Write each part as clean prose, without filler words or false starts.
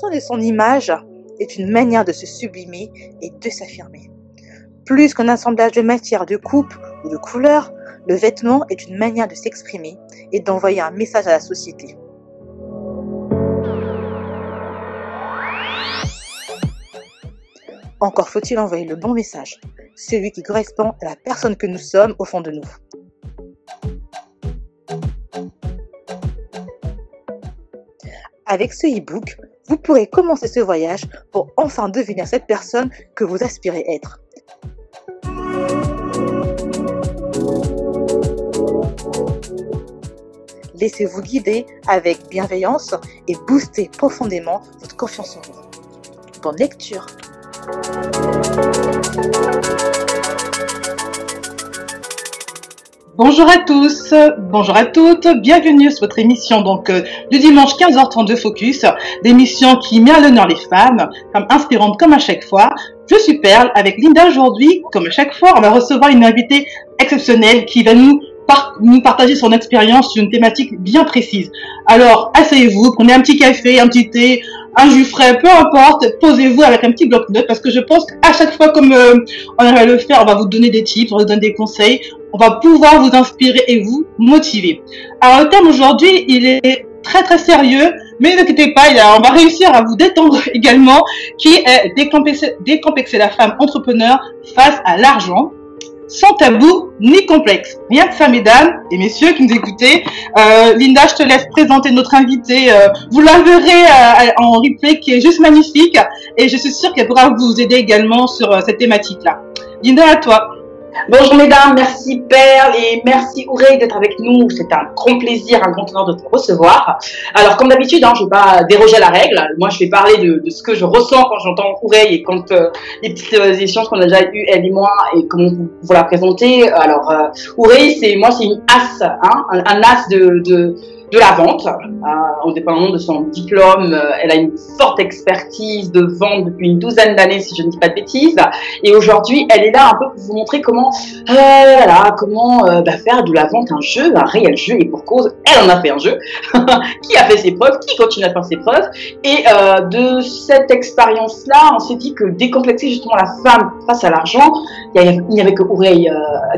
construction de son image est une manière de se sublimer et de s'affirmer. Plus qu'un assemblage de matières, de coupes ou de couleurs, le vêtement est une manière de s'exprimer et d'envoyer un message à la société. Encore faut-il envoyer le bon message, celui qui correspond à la personne que nous sommes au fond de nous. Avec ce e-book, vous pourrez commencer ce voyage pour enfin devenir cette personne que vous aspirez être. Laissez-vous guider avec bienveillance et boostez profondément votre confiance en vous. Bonne lecture! Bonjour à tous, bonjour à toutes, bienvenue sur votre émission du dimanche 15h30 de Focus, l'émission qui met à l'honneur les femmes inspirantes comme à chaque fois. Je suis Perle avec Linda aujourd'hui. Comme à chaque fois, on va recevoir une invitée exceptionnelle qui va nous partager son expérience sur une thématique bien précise. Alors, asseyez-vous, prenez un petit café, un petit thé, un jus frais, peu importe, posez-vous avec un petit bloc-notes parce que je pense qu'à chaque fois comme on va le faire, on va vous donner des tips, on va vous donner des conseils, on va pouvoir vous inspirer et vous motiver. Alors, le thème aujourd'hui, il est très très sérieux, mais ne vous inquiétez pas, on va réussir à vous détendre également, qui est décomplexer la femme entrepreneur face à l'argent, sans tabou ni complexe. Rien que ça, mesdames et messieurs qui nous écoutez. Linda, je te laisse présenter notre invitée. Vous la verrez en replay qui est juste magnifique et je suis sûre qu'elle pourra vous aider également sur cette thématique-là. Linda, à toi. Bonjour mesdames, merci Perle et merci Ouray d'être avec nous. C'est un grand plaisir, un grand honneur de te recevoir. Alors comme d'habitude, je ne vais pas déroger à la règle. Moi je vais parler de ce que je ressens quand j'entends Ouray et quand les petites échanges qu'on a déjà eues elle et moi et comment vous la présenter. Alors Ouray, c'est une as, un as de la vente, indépendamment de son diplôme. Elle a une forte expertise de vente depuis une douzaine d'années, si je ne dis pas de bêtises. Et aujourd'hui, elle est là un peu pour vous montrer comment faire de la vente un jeu, un réel jeu. Et pour cause, elle en a fait un jeu, qui a fait ses preuves, qui continue à faire ses preuves. Et de cette expérience-là, on s'est dit que décomplexer justement la femme face à l'argent, il n'y avait que Ouray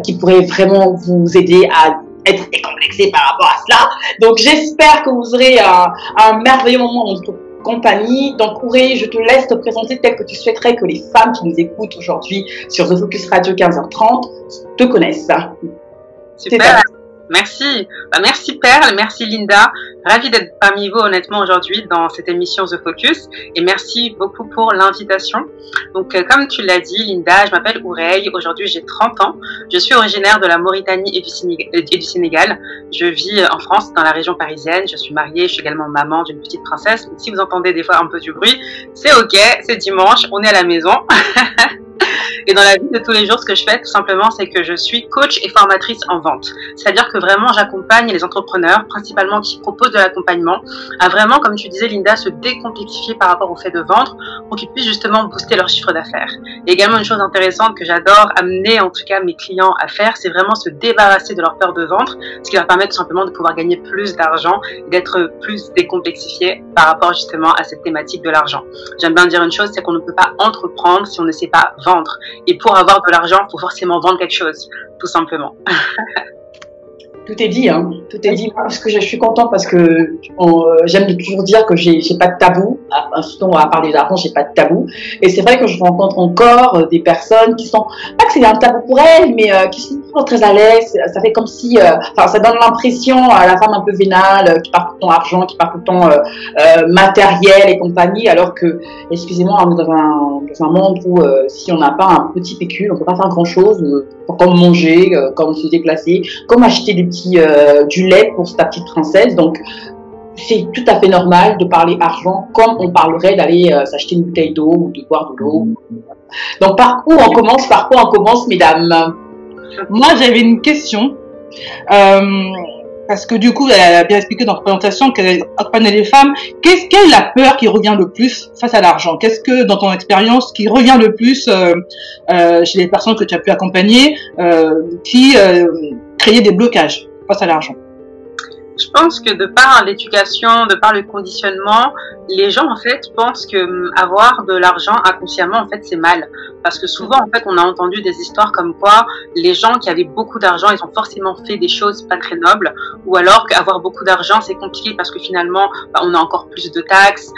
qui pourrait vraiment vous aider à être décomplexé par rapport à cela. Donc j'espère que vous aurez un merveilleux moment dans notre compagnie. Donc Ouray, je te laisse te présenter tel que tu souhaiterais que les femmes qui nous écoutent aujourd'hui sur The Focus Radio 15h30 te connaissent. Super, merci. Merci Perle, merci Linda. Ravie d'être parmi vous honnêtement aujourd'hui dans cette émission The Focus et merci beaucoup pour l'invitation. Donc comme tu l'as dit Linda, je m'appelle Ouray, aujourd'hui j'ai 30 ans, je suis originaire de la Mauritanie et du Sénégal. Je vis en France dans la région parisienne, je suis mariée, je suis également maman d'une petite princesse. Donc, si vous entendez des fois un peu du bruit, c'est ok, c'est dimanche, on est à la maison. Et dans la vie de tous les jours, ce que je fais tout simplement, c'est que je suis coach et formatrice en vente. C'est-à-dire que vraiment, j'accompagne les entrepreneurs, principalement qui proposent de l'accompagnement, à vraiment, comme tu disais Linda, se décomplexifier par rapport au fait de vendre pour qu'ils puissent justement booster leur chiffre d'affaires. Et également, une chose intéressante que j'adore amener en tout cas mes clients à faire, c'est vraiment se débarrasser de leur peur de vendre, ce qui leur permet tout simplement de pouvoir gagner plus d'argent et d'être plus décomplexifié par rapport justement à cette thématique de l'argent. J'aime bien dire une chose, c'est qu'on ne peut pas entreprendre si on ne sait pas vendre. Et pour avoir de l'argent, il faut forcément vendre quelque chose, tout simplement. Tout est dit, tout est dit. Parce que je suis contente parce que j'aime toujours dire que j'ai pas de tabou. Surtout à parler d'argent, j'ai pas de tabou. Et c'est vrai que je rencontre encore des personnes qui sont pas que c'est un tabou pour elles, mais qui sont toujours très à l'aise. Ça fait comme si, ça donne l'impression à la femme un peu vénale, qui parle tout le temps argent, qui parle tout le temps matériel et compagnie, alors que, excusez-moi, on est dans un monde où si on n'a pas un petit pécule, on peut pas faire grand chose, comme manger, comme se déplacer, comme acheter du lait pour ta petite princesse. Donc c'est tout à fait normal de parler argent comme on parlerait d'aller s'acheter une bouteille d'eau ou de boire de l'eau. Donc par quoi on commence mesdames? Moi j'avais une question parce que du coup elle a bien expliqué dans la présentation qu'elle accompagne les femmes. Quelle est la peur qui revient le plus face à l'argent? Qu'est-ce que dans ton expérience qui revient le plus chez les personnes que tu as pu accompagner qui créer des blocages face à l'argent? Je pense que de par l'éducation, de par le conditionnement, les gens en fait pensent que avoir de l'argent inconsciemment en fait c'est mal, parce que souvent en fait on a entendu des histoires comme quoi les gens qui avaient beaucoup d'argent ils ont forcément fait des choses pas très nobles, ou alors qu'avoir beaucoup d'argent c'est compliqué parce que finalement on a encore plus de taxes,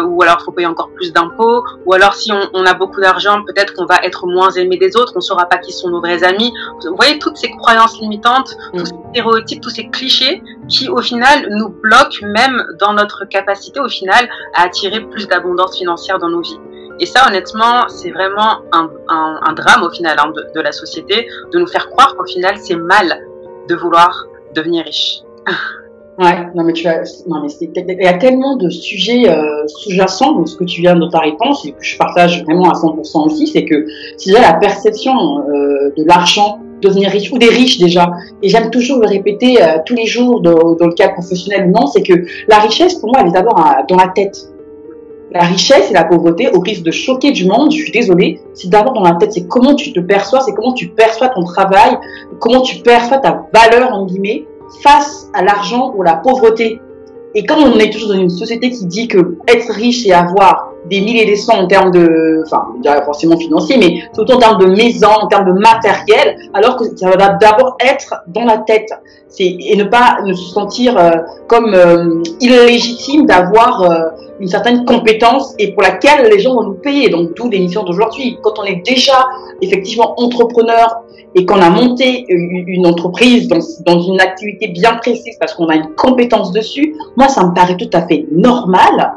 ou alors faut payer encore plus d'impôts, ou alors si on a beaucoup d'argent peut-être qu'on va être moins aimé des autres, on saura pas qui sont nos vrais amis. Vous voyez toutes ces croyances limitantes, tous ces stéréotypes, tous ces clichés qui au final nous bloquent même dans notre capacité au final à attirer plus d'abondance financière dans nos vies. Et ça honnêtement c'est vraiment un drame au final de la société, de nous faire croire qu'au final c'est mal de vouloir devenir riche. Ouais, non mais il y a tellement de sujets sous-jacents dans ce que tu viens de ta réponse et que je partage vraiment à 100% aussi, c'est que c'est déjà la perception de l'argent, devenir riche ou des riches déjà. Et j'aime toujours le répéter tous les jours dans le cadre professionnel ou non, c'est que la richesse pour moi elle est d'abord dans la tête. La richesse et la pauvreté, au risque de choquer du monde, je suis désolée, c'est d'abord dans la tête, c'est comment tu te perçois, c'est comment tu perçois ton travail, comment tu perçois ta valeur en guillemets face à l'argent ou la pauvreté. Et comme on est toujours dans une société qui dit que être riche c'est avoir des milliers et des cents en termes de, enfin, forcément financier, mais surtout en termes de maison, en termes de matériel, alors que ça va d'abord être dans la tête. Et ne se sentir comme illégitime d'avoir une certaine compétence et pour laquelle les gens vont nous payer. Donc d'où l'émission d'aujourd'hui. Quand on est déjà effectivement entrepreneur et qu'on a monté une entreprise dans une activité bien précise parce qu'on a une compétence dessus, moi ça me paraît tout à fait normal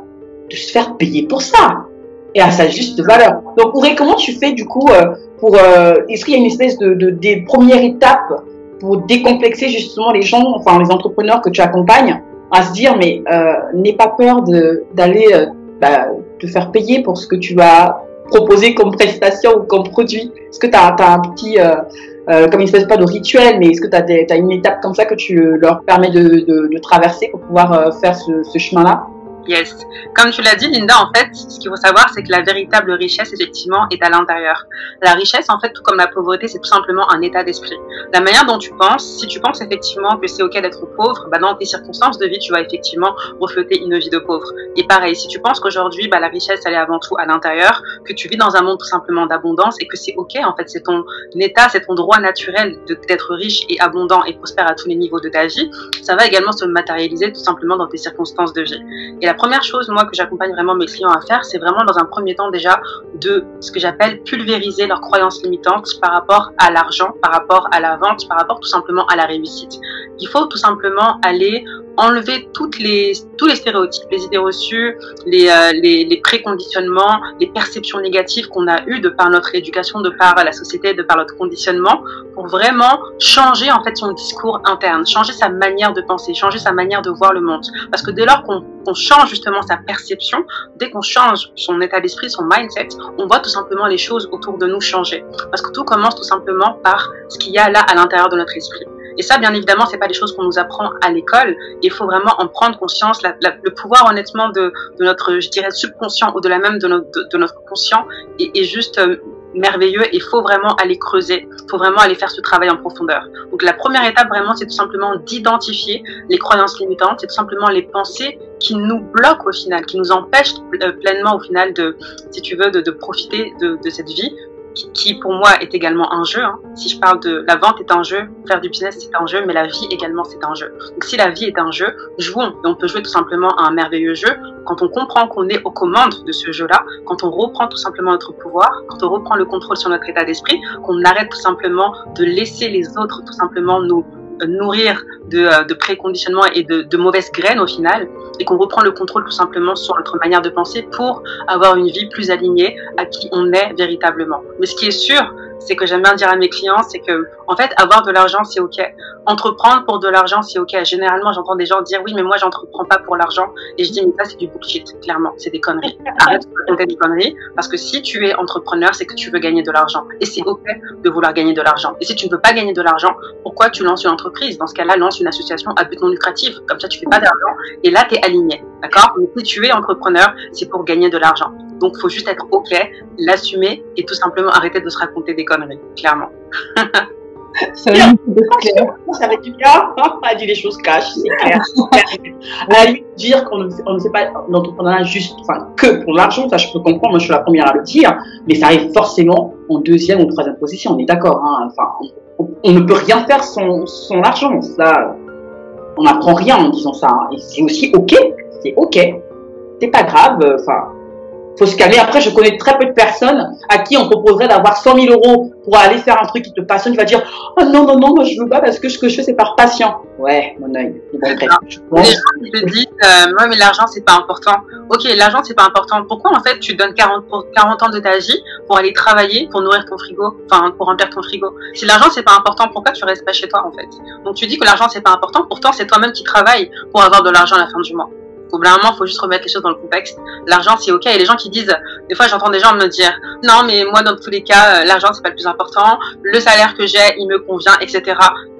de se faire payer pour ça et à sa juste valeur. Donc Auré, comment tu fais du coup est-ce qu'il y a une espèce des premières étapes pour décomplexer justement les gens, enfin les entrepreneurs que tu accompagnes, à se dire mais n'aie pas peur d'aller te faire payer pour ce que tu vas proposer comme prestation ou comme produit. Est-ce que tu as un petit comme une espèce pas de rituel, mais est-ce que tu as une étape comme ça que tu leur permets de traverser pour pouvoir faire ce chemin-là? Yes. Comme tu l'as dit, Linda, en fait, ce qu'il faut savoir, c'est que la véritable richesse, effectivement, est à l'intérieur. La richesse, en fait, tout comme la pauvreté, c'est tout simplement un état d'esprit. La manière dont tu penses, si tu penses effectivement que c'est ok d'être pauvre, dans tes circonstances de vie, tu vas effectivement refléter une vie de pauvre. Et pareil, si tu penses qu'aujourd'hui, la richesse, elle est avant tout à l'intérieur, que tu vis dans un monde tout simplement d'abondance et que c'est ok, en fait, c'est ton état, c'est ton droit naturel d'être riche et abondant et prospère à tous les niveaux de ta vie, ça va également se matérialiser tout simplement dans tes circonstances de vie. Et la première chose, moi, que j'accompagne vraiment mes clients à faire, c'est vraiment dans un premier temps déjà de ce que j'appelle pulvériser leurs croyances limitantes par rapport à l'argent, par rapport à la vente, par rapport tout simplement à la réussite. Il faut tout simplement aller enlever tous les stéréotypes, les idées reçues, les préconditionnements, les perceptions négatives qu'on a eues de par notre éducation, de par la société, de par notre conditionnement, pour vraiment changer en fait son discours interne, changer sa manière de penser, changer sa manière de voir le monde. Parce que dès lors qu'on change justement sa perception, dès qu'on change son état d'esprit, son mindset, on voit tout simplement les choses autour de nous changer. Parce que tout commence tout simplement par ce qu'il y a là à l'intérieur de notre esprit. Et ça, bien évidemment, c'est pas des choses qu'on nous apprend à l'école. Il faut vraiment en prendre conscience. Le pouvoir, honnêtement, de notre, je dirais, subconscient, au-delà même de notre conscient, est juste merveilleux. Il faut vraiment aller creuser. Il faut vraiment aller faire ce travail en profondeur. Donc, la première étape, vraiment, c'est tout simplement d'identifier les croyances limitantes. C'est tout simplement les pensées qui nous bloquent au final, qui nous empêchent pleinement au final si tu veux, de profiter de cette vie. Qui pour moi est également un jeu. Si je parle de la vente est un jeu, faire du business c'est un jeu, mais la vie également c'est un jeu. Donc si la vie est un jeu, jouons. Et on peut jouer tout simplement à un merveilleux jeu quand on comprend qu'on est aux commandes de ce jeu-là, quand on reprend tout simplement notre pouvoir, quand on reprend le contrôle sur notre état d'esprit, qu'on arrête tout simplement de laisser les autres tout simplement nous nourrir de préconditionnement et de mauvaises graines au final, et qu'on reprend le contrôle tout simplement sur notre manière de penser pour avoir une vie plus alignée à qui on est véritablement. Mais ce qui est sûr, c'est que j'aime bien dire à mes clients, c'est que en fait avoir de l'argent c'est ok, entreprendre pour de l'argent c'est ok. Généralement j'entends des gens dire oui mais moi j'entreprends pas pour l'argent, et je dis mais ça c'est du bullshit, clairement c'est des conneries. Arrête de raconter des conneries, parce que si tu es entrepreneur c'est que tu veux gagner de l'argent, et c'est ok de vouloir gagner de l'argent. Et si tu ne veux pas gagner de l'argent, pourquoi tu lances une entreprise? Dans ce cas-là, lance une association à but non lucratif, comme ça tu fais pas d'argent et là tu es aligné, d'accord? Mais si tu es entrepreneur c'est pour gagner de l'argent. Donc, il faut juste être OK, l'assumer et tout simplement arrêter de se raconter des conneries, clairement. Ça va être du cas. Elle dit les choses cash, c'est clair. À lui dire qu'on ne fait pas l'entrepreneuriat juste, enfin, que pour l'argent, ça je peux comprendre, moi je suis la première à le dire, mais ça arrive forcément en deuxième ou troisième position, on est d'accord, hein. Enfin, on ne peut rien faire sans argent, ça, on n'apprend rien en disant ça, hein. Et c'est aussi ok, c'est pas grave, enfin, faut se calmer. Après, je connais très peu de personnes à qui on proposerait d'avoir 100 000 euros pour aller faire un truc qui te passionne. Tu vas dire, oh non, moi je veux pas parce que ce que je fais, c'est par passion. Ouais, mon œil. Les gens qui te disent, moi, mais l'argent, c'est pas important. Ok, l'argent, c'est pas important. Pourquoi, en fait, tu donnes 40 ans de ta vie pour aller travailler, pour nourrir ton frigo, enfin, pour remplir ton frigo? Si l'argent, c'est pas important, pourquoi tu restes pas chez toi, en fait? Donc, tu dis que l'argent, c'est pas important. Pourtant, c'est toi-même qui travailles pour avoir de l'argent à la fin du mois. Au bout d'un moment, il faut juste remettre les choses dans le contexte. L'argent, c'est ok. Et les gens qui disent, des fois, j'entends des gens me dire, non, mais moi, dans tous les cas, l'argent, c'est pas le plus important. Le salaire que j'ai, il me convient, etc.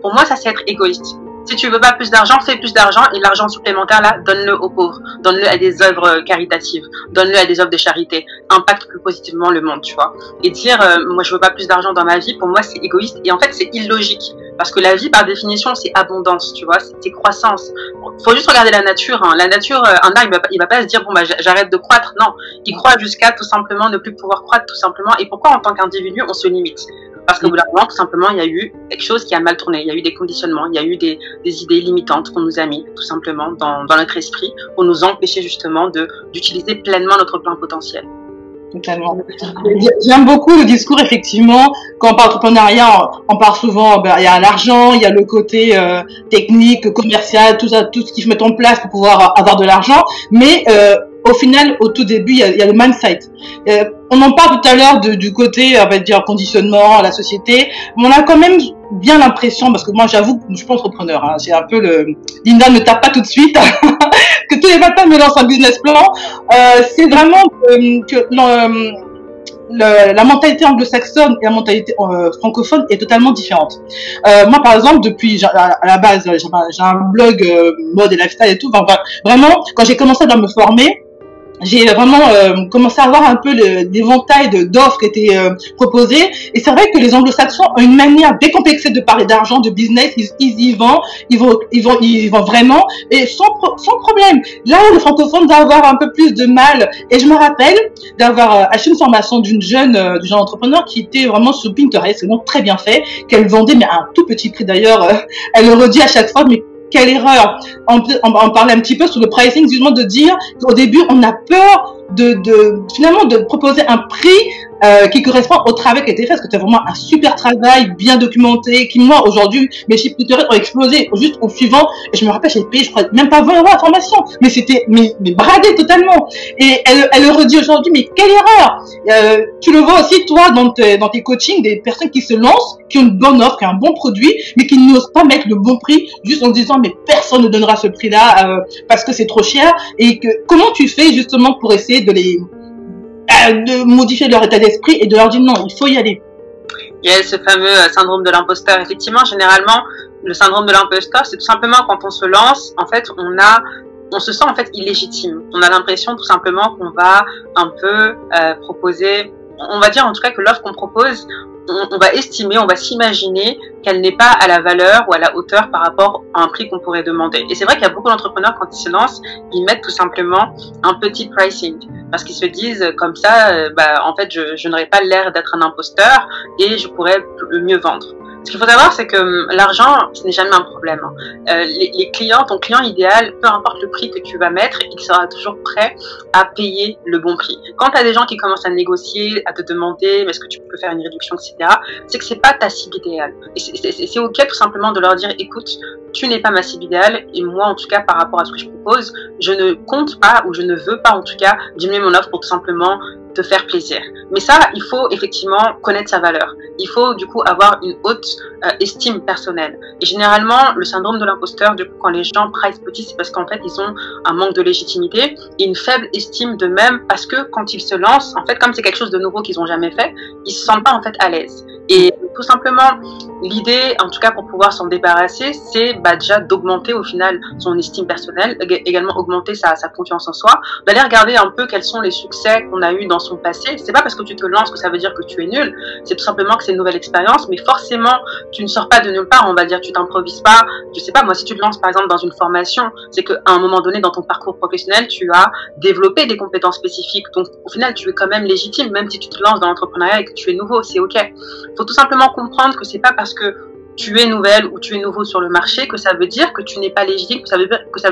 Pour moi, ça, c'est être égoïste. Si tu veux pas plus d'argent, fais plus d'argent et l'argent supplémentaire, là, donne-le aux pauvres. Donne-le à des œuvres caritatives. Donne-le à des œuvres de charité. Impacte plus positivement le monde, tu vois. Et dire, moi, je veux pas plus d'argent dans ma vie, pour moi, c'est égoïste. Et en fait, c'est illogique. Parce que la vie, par définition, c'est abondance, tu vois, c'est croissance. Faut juste regarder la nature, hein. La nature, un arbre, il va pas se dire, bon, bah, j'arrête de croître. Non. Il croît jusqu'à tout simplement ne plus pouvoir croître, tout simplement. Et pourquoi, en tant qu'individu, on se limite? Parce qu'au bout d'un moment, tout simplement, il y a eu quelque chose qui a mal tourné. Il y a eu des conditionnements, il y a eu des idées limitantes qu'on nous a mis, tout simplement, dans notre esprit, pour nous empêcher justement d'utiliser pleinement notre plein potentiel. Totalement. J'aime beaucoup le discours, effectivement. Quand on parle d'entrepreneuriat, on parle souvent, il y a l'argent, il y a le côté technique, commercial, tout ça, tout ce qu'il faut mettre en place pour pouvoir avoir de l'argent. Mais au final, au tout début, il y a le mindset. On en parle tout à l'heure du côté, on va dire, conditionnement, la société. Mais on a quand même bien l'impression, parce que moi, j'avoue que je suis pas entrepreneur, hein, c'est un peu Linda ne tape pas tout de suite, que tous les matins me lance un business plan. C'est vraiment que la mentalité anglo-saxonne et la mentalité francophone est totalement différente. Moi, par exemple, depuis, à la base, j'ai un blog mode et lifestyle et tout. Enfin, vraiment, quand j'ai commencé à me former, j'ai vraiment commencé à avoir un peu l'éventail d'offres qui étaient proposées. Et c'est vrai que les anglo-saxons ont une manière décomplexée de parler d'argent, de business. Ils y vont, ils vont vraiment, et sans problème. Là où le francophone va avoir un peu plus de mal. Et je me rappelle d'avoir acheté une formation d'une jeune entrepreneur qui était vraiment sur Pinterest, c'est vraiment très bien fait, qu'elle vendait, mais à un tout petit prix d'ailleurs. Elle le redit à chaque fois, mais quelle erreur. On parlait un petit peu sur le pricing, justement, de dire qu'au début, on a peur finalement de proposer un prix qui correspond au travail qui a été fait, parce que c'est vraiment un super travail bien documenté, qui moi aujourd'hui mes chiffres Pinterest ont explosé juste au suivant, et je me rappelle j'ai payé je crois même pas 20 € la formation, mais c'était mais bradé totalement, et elle le redit aujourd'hui, mais quelle erreur. Tu le vois aussi toi dans tes coachings, des personnes qui se lancent, qui ont une bonne offre, qui ont un bon produit, mais qui n'osent pas mettre le bon prix, juste en disant mais personne ne donnera ce prix là parce que c'est trop cher. Et comment tu fais justement pour essayer de modifier leur état d'esprit et de leur dire non, il faut y aller? Il y a ce fameux syndrome de l'imposteur. Effectivement, généralement, le syndrome de l'imposteur, c'est tout simplement quand on se lance, en fait, on se sent en fait illégitime. On a l'impression tout simplement qu'on va un peu proposer, on va dire en tout cas que l'offre qu'on propose, on va estimer, on va s'imaginer qu'elle n'est pas à la valeur ou à la hauteur par rapport à un prix qu'on pourrait demander. Et c'est vrai qu'il y a beaucoup d'entrepreneurs, quand ils se lancent, ils mettent tout simplement un petit pricing, parce qu'ils se disent comme ça, en fait, je n'aurais pas l'air d'être un imposteur et je pourrais mieux vendre. Ce qu'il faut savoir, c'est que l'argent, ce n'est jamais un problème. Les clients, ton client idéal, peu importe le prix que tu vas mettre, il sera toujours prêt à payer le bon prix. Quand tu as des gens qui commencent à négocier, à te demander est-ce que tu peux faire une réduction, etc., c'est que c'est pas ta cible idéale. Et c'est ok tout simplement de leur dire écoute, tu n'es pas ma cible idéale, et moi en tout cas par rapport à ce que je propose, je ne compte pas ou je ne veux pas en tout cas diminuer mon offre pour tout simplement te faire plaisir. Mais ça, il faut effectivement connaître sa valeur. Il faut du coup avoir une haute estime personnelle. Et généralement, le syndrome de l'imposteur, du coup, quand les gens price petit, c'est parce qu'en fait, ils ont un manque de légitimité et une faible estime d'eux-mêmes, parce que quand ils se lancent, en fait, comme c'est quelque chose de nouveau qu'ils n'ont jamais fait, ils se sentent pas en fait à l'aise. Et tout simplement, l'idée, en tout cas pour pouvoir s'en débarrasser, c'est déjà d'augmenter au final son estime personnelle, également augmenter sa confiance en soi, d'aller regarder un peu quels sont les succès qu'on a eu dans son passé. C'est pas parce que tu te lances que ça veut dire que tu es nul, c'est tout simplement que c'est une nouvelle expérience, mais forcément, tu ne sors pas de nulle part, on va dire, tu t'improvises pas. Je sais pas, moi, si tu te lances par exemple dans une formation, c'est qu'à un moment donné dans ton parcours professionnel, tu as développé des compétences spécifiques. Donc, au final, tu es quand même légitime, même si tu te lances dans l'entrepreneuriat et que tu es nouveau, c'est ok. Il faut tout simplement comprendre que c'est pas parce que tu es nouvelle ou tu es nouveau sur le marché que ça veut dire que tu n'es pas légitime, que ça veut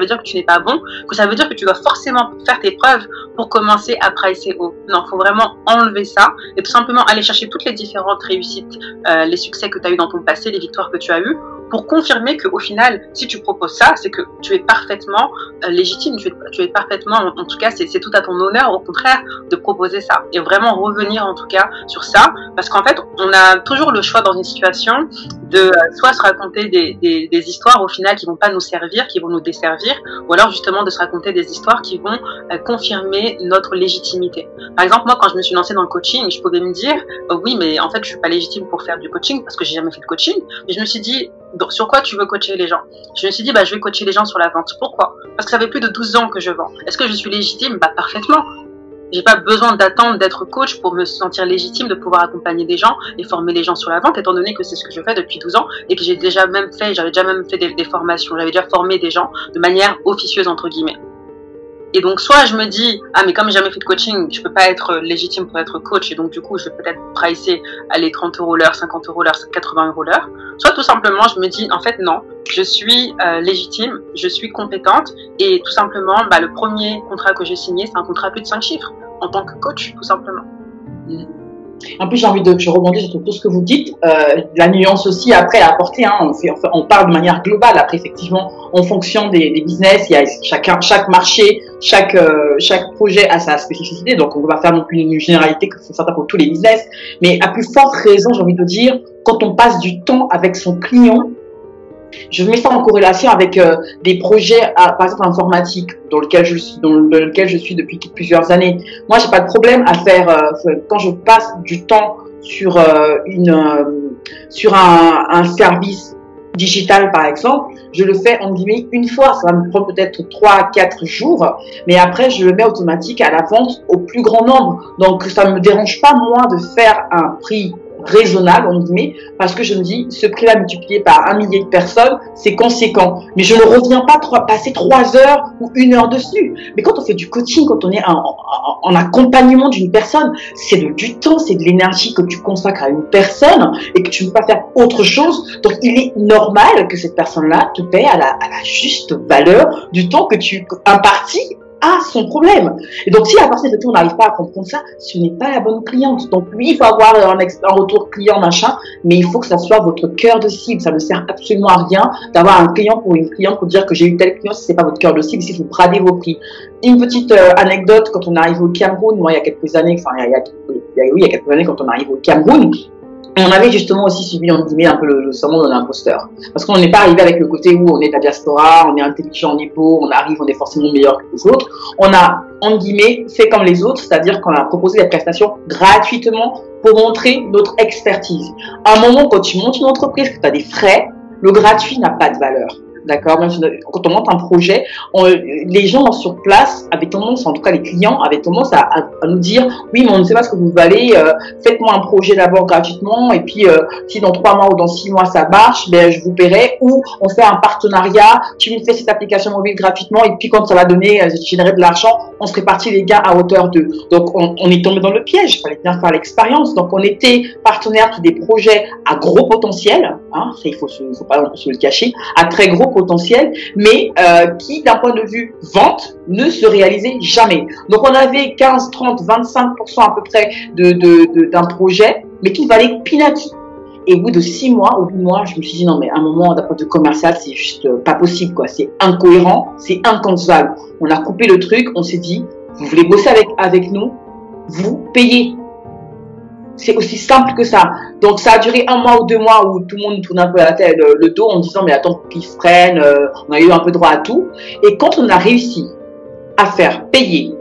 dire que tu n'es pas bon, que ça veut dire que tu dois forcément faire tes preuves pour commencer à pricer haut. Non, il faut vraiment enlever ça et tout simplement aller chercher toutes les différentes réussites, les succès que tu as eu dans ton passé, les victoires que tu as eues, pour confirmer qu'au final, si tu proposes ça, c'est que tu es parfaitement légitime, tu es parfaitement, en tout cas, c'est tout à ton honneur, au contraire, de proposer ça. Et vraiment revenir, en tout cas, sur ça, parce qu'en fait, on a toujours le choix dans une situation de soit se raconter des histoires, au final, qui vont pas nous servir, qui vont nous desservir, ou alors justement de se raconter des histoires qui vont confirmer notre légitimité. Par exemple, moi, quand je me suis lancée dans le coaching, je pouvais me dire, oui, mais en fait, je suis pas légitime pour faire du coaching, parce que j'ai jamais fait de coaching, mais je me suis dit, sur quoi tu veux coacher les gens? Je me suis dit, je vais coacher les gens sur la vente. Pourquoi? Parce que ça fait plus de 12 ans que je vends. Est-ce que je suis légitime? Parfaitement. J'ai pas besoin d'attendre d'être coach pour me sentir légitime de pouvoir accompagner des gens et former les gens sur la vente, étant donné que c'est ce que je fais depuis 12 ans et que j'avais déjà même fait des formations, j'avais déjà formé des gens de manière officieuse, entre guillemets. Et donc, soit je me dis, mais comme j'ai jamais fait de coaching, je peux pas être légitime pour être coach, et donc du coup, je vais peut-être pricer les 30 € l'heure, 50 € l'heure, 80 € l'heure. Soit tout simplement, je me dis, en fait, non, je suis légitime, je suis compétente, et tout simplement, le premier contrat que j'ai signé, c'est un contrat à plus de 5 chiffres, en tant que coach, tout simplement. En plus, je rebondis sur tout ce que vous dites. La nuance aussi après à apporter. On parle de manière globale. Après, effectivement, en fonction des business, il y a chaque marché, chaque projet a sa spécificité. Donc, on ne va pas faire non plus une généralité que c'est certain pour tous les business. Mais à plus forte raison, j'ai envie de dire, quand on passe du temps avec son client, je mets ça en corrélation avec des projets, par exemple informatique, dans lequel je suis depuis plusieurs années. Moi, j'ai pas de problème à faire quand je passe du temps sur un service digital, par exemple, je le fais en guillemets une fois. Ça va me prendre peut-être 3 à 4 jours, mais après, je le mets automatique à la vente au plus grand nombre. Donc, ça me dérange pas, moi, de faire un prix raisonnable, on guillemets, parce que je me dis, ce prix-là multiplié par 1 millier de personnes, c'est conséquent. Mais je ne reviens pas passer 3 heures ou 1 heure dessus. Mais quand on fait du coaching, quand on est en accompagnement d'une personne, c'est du temps, c'est de l'énergie que tu consacres à une personne et que tu ne peux pas faire autre chose. Donc, il est normal que cette personne-là te paie à la juste valeur du temps que tu impartis à son problème. Et donc, si à partir de tout, on n'arrive pas à comprendre ça, ce n'est pas la bonne cliente. Donc, oui, il faut avoir un retour client, machin, mais il faut que ça soit votre cœur de cible. Ça ne sert absolument à rien d'avoir un client pour une cliente pour dire que j'ai eu tel client si c'est pas votre cœur de cible, si vous bradez vos prix. Une petite anecdote, quand on est arrivé au Cameroun, moi, il y a quelques années, quand on est arrivé au Cameroun, on avait justement aussi subi, en guillemets, un peu le syndrome de l'imposteur. Parce qu'on n'est pas arrivé avec le côté où on est de la diaspora, on est intelligent en épo, on arrive, on est forcément meilleur que les autres. On a, en guillemets, fait comme les autres, c'est-à-dire qu'on a proposé des prestations gratuitement pour montrer notre expertise. À un moment, quand tu montes une entreprise, que tu as des frais, le gratuit n'a pas de valeur. D'accord, même quand on monte un projet, les gens sur place avaient tendance, en tout cas les clients avaient tendance à nous dire oui, mais on ne sait pas ce que vous valez, faites-moi un projet d'abord gratuitement et puis si dans 3 mois ou dans 6 mois ça marche, je vous paierai, ou on fait un partenariat, tu me fais cette application mobile gratuitement et puis quand ça va donner, générer de l'argent, on se répartit les gains à hauteur d'eux. Donc on est tombé dans le piège, il fallait bien faire l'expérience. Donc on était partenaire sur des projets à gros potentiel, il faut pas non plus se le cacher, à très gros potentiel, mais qui d'un point de vue vente ne se réalisait jamais. Donc on avait 15, 30, 25% à peu près d'un projet, mais qui valait peanuts. Et au bout de 6 mois, au bout de mois, je me suis dit non mais à un moment d'un point de vue commercial, c'est juste pas possible quoi, c'est incohérent, c'est inconcevable. On a coupé le truc, on s'est dit vous voulez bosser avec nous, vous payez. C'est aussi simple que ça. Donc, ça a duré 1 mois ou 2 mois où tout le monde tourne un peu la tête, le dos en disant, mais attends, qu'ils se prennent, on a eu un peu droit à tout. Et quand on a réussi à faire payer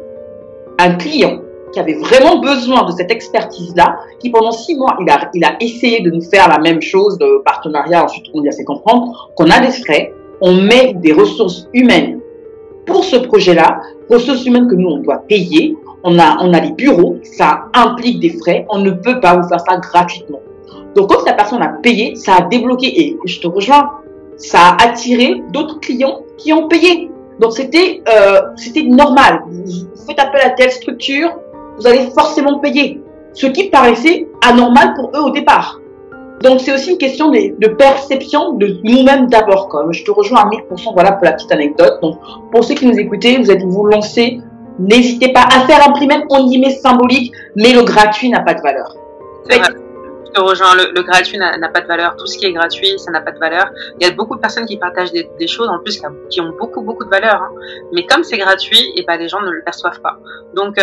un client qui avait vraiment besoin de cette expertise-là, qui pendant 6 mois, il a essayé de nous faire la même chose de partenariat. Ensuite, on lui a fait comprendre qu'on a des frais, on met des ressources humaines pour ce projet-là, ressources humaines que nous, on doit payer. On a les bureaux, ça implique des frais, on ne peut pas vous faire ça gratuitement. Donc, quand la personne a payé, ça a débloqué, et je te rejoins, ça a attiré d'autres clients qui ont payé. Donc, c'était normal. Vous faites appel à telle structure, vous allez forcément payer. Ce qui paraissait anormal pour eux au départ. Donc, c'est aussi une question de perception de nous-mêmes d'abord. Comme je te rejoins à 1000%, voilà pour la petite anecdote. Donc, pour ceux qui nous écoutez, vous lancez, n'hésitez pas à faire un prix, même on y met symbolique, mais le gratuit n'a pas de valeur. Je te rejoins, le gratuit n'a pas de valeur. Tout ce qui est gratuit, ça n'a pas de valeur. Il y a beaucoup de personnes qui partagent des choses en plus qui ont beaucoup de valeur. Hein. Mais comme c'est gratuit, et ben les gens ne le perçoivent pas. Donc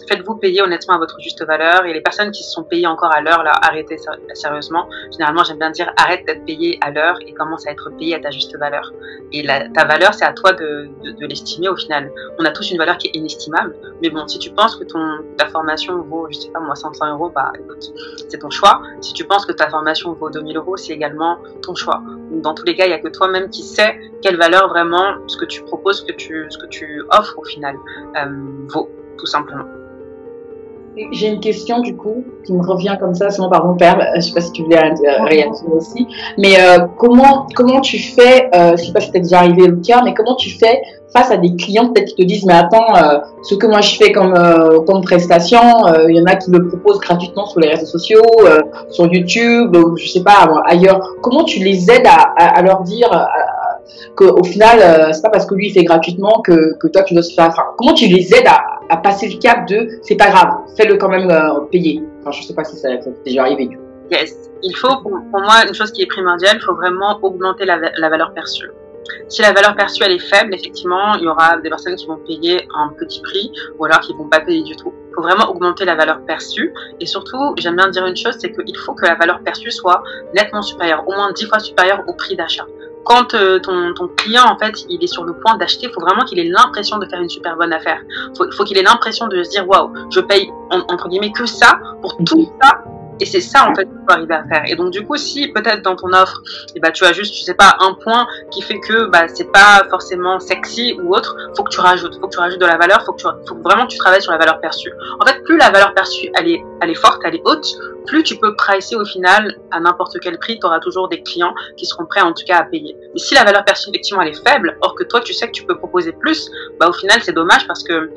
faites-vous payer honnêtement à votre juste valeur. Et les personnes qui se sont payées encore à l'heure, là, arrêtez sérieusement. Généralement, j'aime bien dire arrête d'être payé à l'heure et commence à être payé à ta juste valeur. Et ta valeur, c'est à toi de l'estimer au final. On a tous une valeur qui est inestimable. Mais bon, si tu penses que ta formation vaut, je sais pas moi, 500 €, bah écoute, c'est ton choix. Si tu penses que ta formation vaut 2000 €, c'est également ton choix. Dans tous les cas, il n'y a que toi-même qui sais quelle valeur vraiment ce que tu proposes, ce que tu offres au final vaut, tout simplement. J'ai une question du coup qui me revient comme ça, sinon par mon père, je sais pas si tu voulais réagir aussi, mais comment tu fais, je sais pas si c'était déjà arrivé le cas, mais comment tu fais face à des clients peut-être qui te disent mais attends, ce que moi je fais comme prestation, il y en a qui le proposent gratuitement sur les réseaux sociaux, sur YouTube, ou je sais pas, ailleurs. Comment tu les aides à leur dire qu'au final, c'est pas parce que lui il fait gratuitement que toi tu dois se faire. Enfin, comment tu les aides à passer le cap de c'est pas grave, fais-le quand même payer. Enfin, je sais pas si ça t'est déjà arrivé du coup. Yes, il faut pour moi une chose qui est primordiale, il faut vraiment augmenter la valeur perçue. Si la valeur perçue elle est faible, effectivement, il y aura des personnes qui vont payer un petit prix ou alors qui vont pas payer du tout. Il faut vraiment augmenter la valeur perçue et surtout, j'aime bien dire une chose, c'est qu'il faut que la valeur perçue soit nettement supérieure, au moins 10 fois supérieure au prix d'achat. Quand ton client, en fait, il est sur le point d'acheter, il faut vraiment qu'il ait l'impression de faire une super bonne affaire. Faut qu'il ait l'impression de se dire, waouh, je paye, entre guillemets, que ça pour tout ça. Et c'est ça, en fait, qu'il faut arriver à faire. Et donc, du coup, si peut-être dans ton offre, tu as juste, je sais pas, un point qui fait que, c'est pas forcément sexy ou autre, faut que tu rajoutes de la valeur, faut vraiment que tu travailles sur la valeur perçue. En fait, plus la valeur perçue, elle est forte, elle est haute, plus tu peux pricer au final à n'importe quel prix, tu auras toujours des clients qui seront prêts en tout cas à payer. Mais si la valeur perçue, effectivement, elle est faible, or que toi, tu sais que tu peux proposer plus, au final, c'est dommage parce que,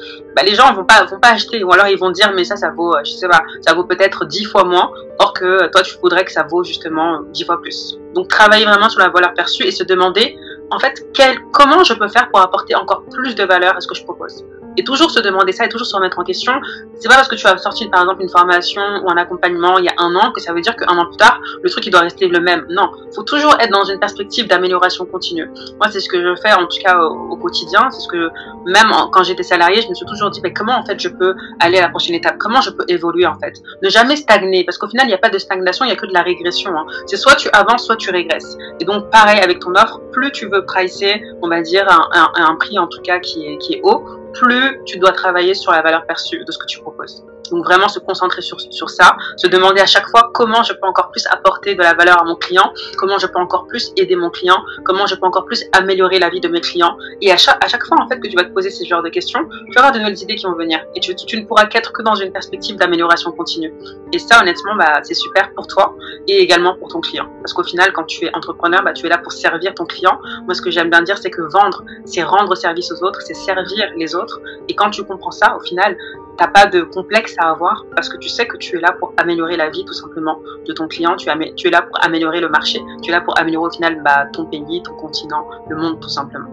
les gens vont pas acheter, ou alors ils vont dire, mais ça vaut, je sais pas, ça vaut peut-être 10 fois moins, or que toi, tu voudrais que ça vaut justement 10 fois plus. Donc, travailler vraiment sur la valeur perçue et se demander, en fait, comment je peux faire pour apporter encore plus de valeur à ce que je propose. Et toujours se demander ça et toujours se remettre en question. C'est pas parce que tu as sorti par exemple une formation ou un accompagnement il y a 1 an que ça veut dire qu'1 an plus tard, le truc il doit rester le même. Non, faut toujours être dans une perspective d'amélioration continue. Moi c'est ce que je fais en tout cas au quotidien. C'est ce que même quand j'étais salariée, je me suis toujours dit comment en fait je peux aller à la prochaine étape, comment je peux évoluer en fait. Ne jamais stagner parce qu'au final il n'y a pas de stagnation, il n'y a que de la régression. Hein. C'est soit tu avances, soit tu régresses. Et donc pareil avec ton offre, plus tu veux pricer, on va dire un prix en tout cas qui est haut, plus tu dois travailler sur la valeur perçue de ce que tu proposes. Donc vraiment se concentrer sur ça, se demander à chaque fois comment je peux encore plus apporter de la valeur à mon client, comment je peux encore plus aider mon client, comment je peux encore plus améliorer la vie de mes clients. Et à chaque fois en fait que tu vas te poser ces genres de questions, tu auras de nouvelles idées qui vont venir. Et tu ne pourras qu'être que dans une perspective d'amélioration continue. Et ça honnêtement, c'est super pour toi et également pour ton client. Parce qu'au final, quand tu es entrepreneur, tu es là pour servir ton client. Moi ce que j'aime bien dire, c'est que vendre, c'est rendre service aux autres, c'est servir les autres. Et quand tu comprends ça, au final, t'as pas de complexe à avoir parce que tu sais que tu es là pour améliorer la vie tout simplement de ton client, tu es là pour améliorer le marché, tu es là pour améliorer au final ton pays, ton continent, le monde tout simplement.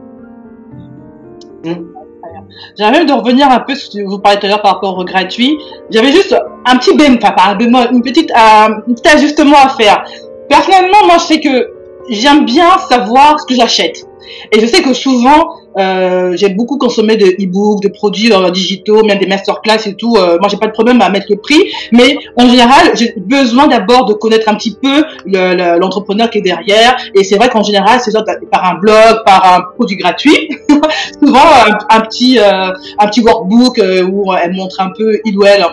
J'avais envie de revenir un peu sur ce que vous parlez tout à l'heure par rapport au gratuit. J'avais juste un petit une petite ajustement à faire. Personnellement, moi je sais que j'aime bien savoir ce que j'achète. Et je sais que souvent, j'ai beaucoup consommé de e-books, de produits digitaux, même des masterclass et tout. Moi, j'ai pas de problème à mettre le prix, mais en général, j'ai besoin d'abord de connaître un petit peu l'entrepreneur qui est derrière. Et c'est vrai qu'en général, c'est genre par un blog, par un produit gratuit. Souvent un petit workbook où elle montre un peu il ou elle,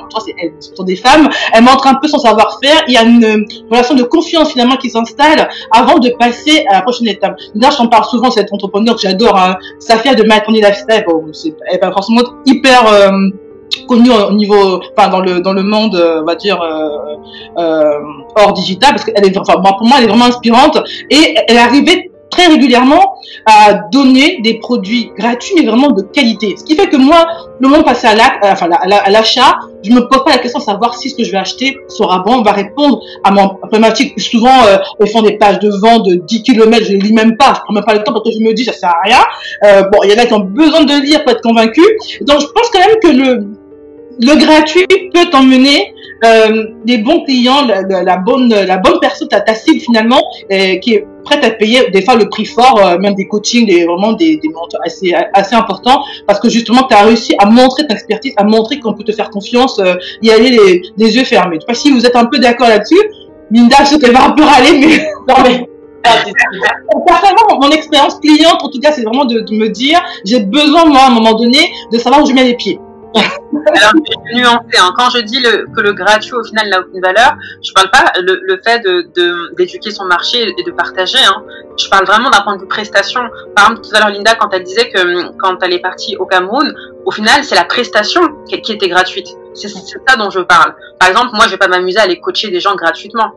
elles sont des femmes, elle montre un peu son savoir-faire. Il y a une relation de confiance finalement qui s'installe avant de passer à la prochaine étape. Là, j'en parle souvent, cette entrepreneur que j'adore, hein, Safia de My Money Lifestyle. Bon, elle est forcément hyper connue au niveau, enfin dans le monde, on va dire hors digital, parce qu'elle est, enfin pour moi, elle est vraiment inspirante et elle est arrivée très régulièrement à donner des produits gratuits mais vraiment de qualité. Ce qui fait que moi, le moment passé à l'achat, je me pose pas la question de savoir si ce que je vais acheter sera bon, va répondre à mon problématique. Souvent, ils font des pages de vente de 10 km, je les lis même pas, je prends même pas le temps parce que je me dis ça sert à rien. Bon, il y en a qui ont besoin de lire pour être convaincus. Donc, je pense quand même que le gratuit peut t'emmener des bons clients, la bonne personne, ta cible finalement, qui est prête à payer des fois le prix fort, même des coachings, vraiment des montants assez importants, parce que justement tu as réussi à montrer ton expertise, à montrer qu'on peut te faire confiance, y aller les yeux fermés. Je sais pas si vous êtes un peu d'accord là-dessus. Linda, je sais qu'elle va un peu râler, mais non mais personnellement, mon expérience cliente, en tout cas, c'est vraiment de me dire, j'ai besoin moi à un moment donné de savoir où je mets les pieds. Alors, je vais nuancer, hein. Quand je dis que le gratuit au final n'a aucune valeur, je parle pas le fait d'éduquer son marché et de partager, hein. Je parle vraiment d'un point de vue prestation. Par exemple, tout à l'heure, Linda, quand elle disait que quand elle est partie au Cameroun, au final, c'est la prestation qui était gratuite. C'est ça dont je parle. Par exemple, moi, je vais pas m'amuser à aller coacher des gens gratuitement.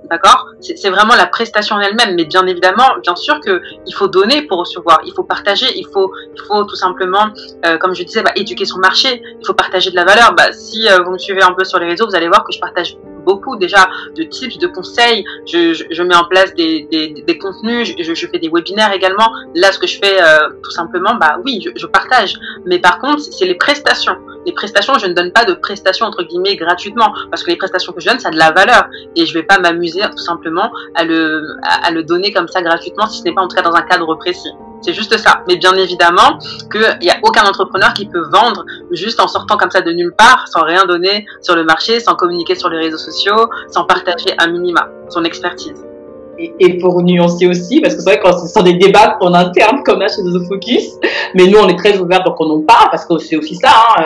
D'accord? C'est vraiment la prestation en elle-même, mais bien évidemment, bien sûr que il faut donner pour recevoir, il faut partager, il faut tout simplement, comme je disais, éduquer son marché, il faut partager de la valeur. Si vous me suivez un peu sur les réseaux, vous allez voir que je partage beaucoup déjà de tips, de conseils, je mets en place des contenus, je fais des webinaires également. Là, ce que je fais tout simplement, oui, je partage, mais par contre, c'est les prestations. Les prestations, je ne donne pas de prestations entre guillemets gratuitement, parce que les prestations que je donne, ça a de la valeur, et je vais pas m'amuser tout simplement à le donner comme ça gratuitement, si ce n'est pas en tout cas dans un cadre précis. C'est juste ça. Mais bien évidemment qu'il n'y a aucun entrepreneur qui peut vendre juste en sortant comme ça de nulle part, sans rien donner sur le marché, sans communiquer sur les réseaux sociaux, sans partager un minima son expertise. Et pour nuancer aussi, parce que c'est vrai que ce sont des débats en interne comme là chez The Focus, mais nous on est très ouverts pour qu'on en parle, parce que c'est aussi ça, hein,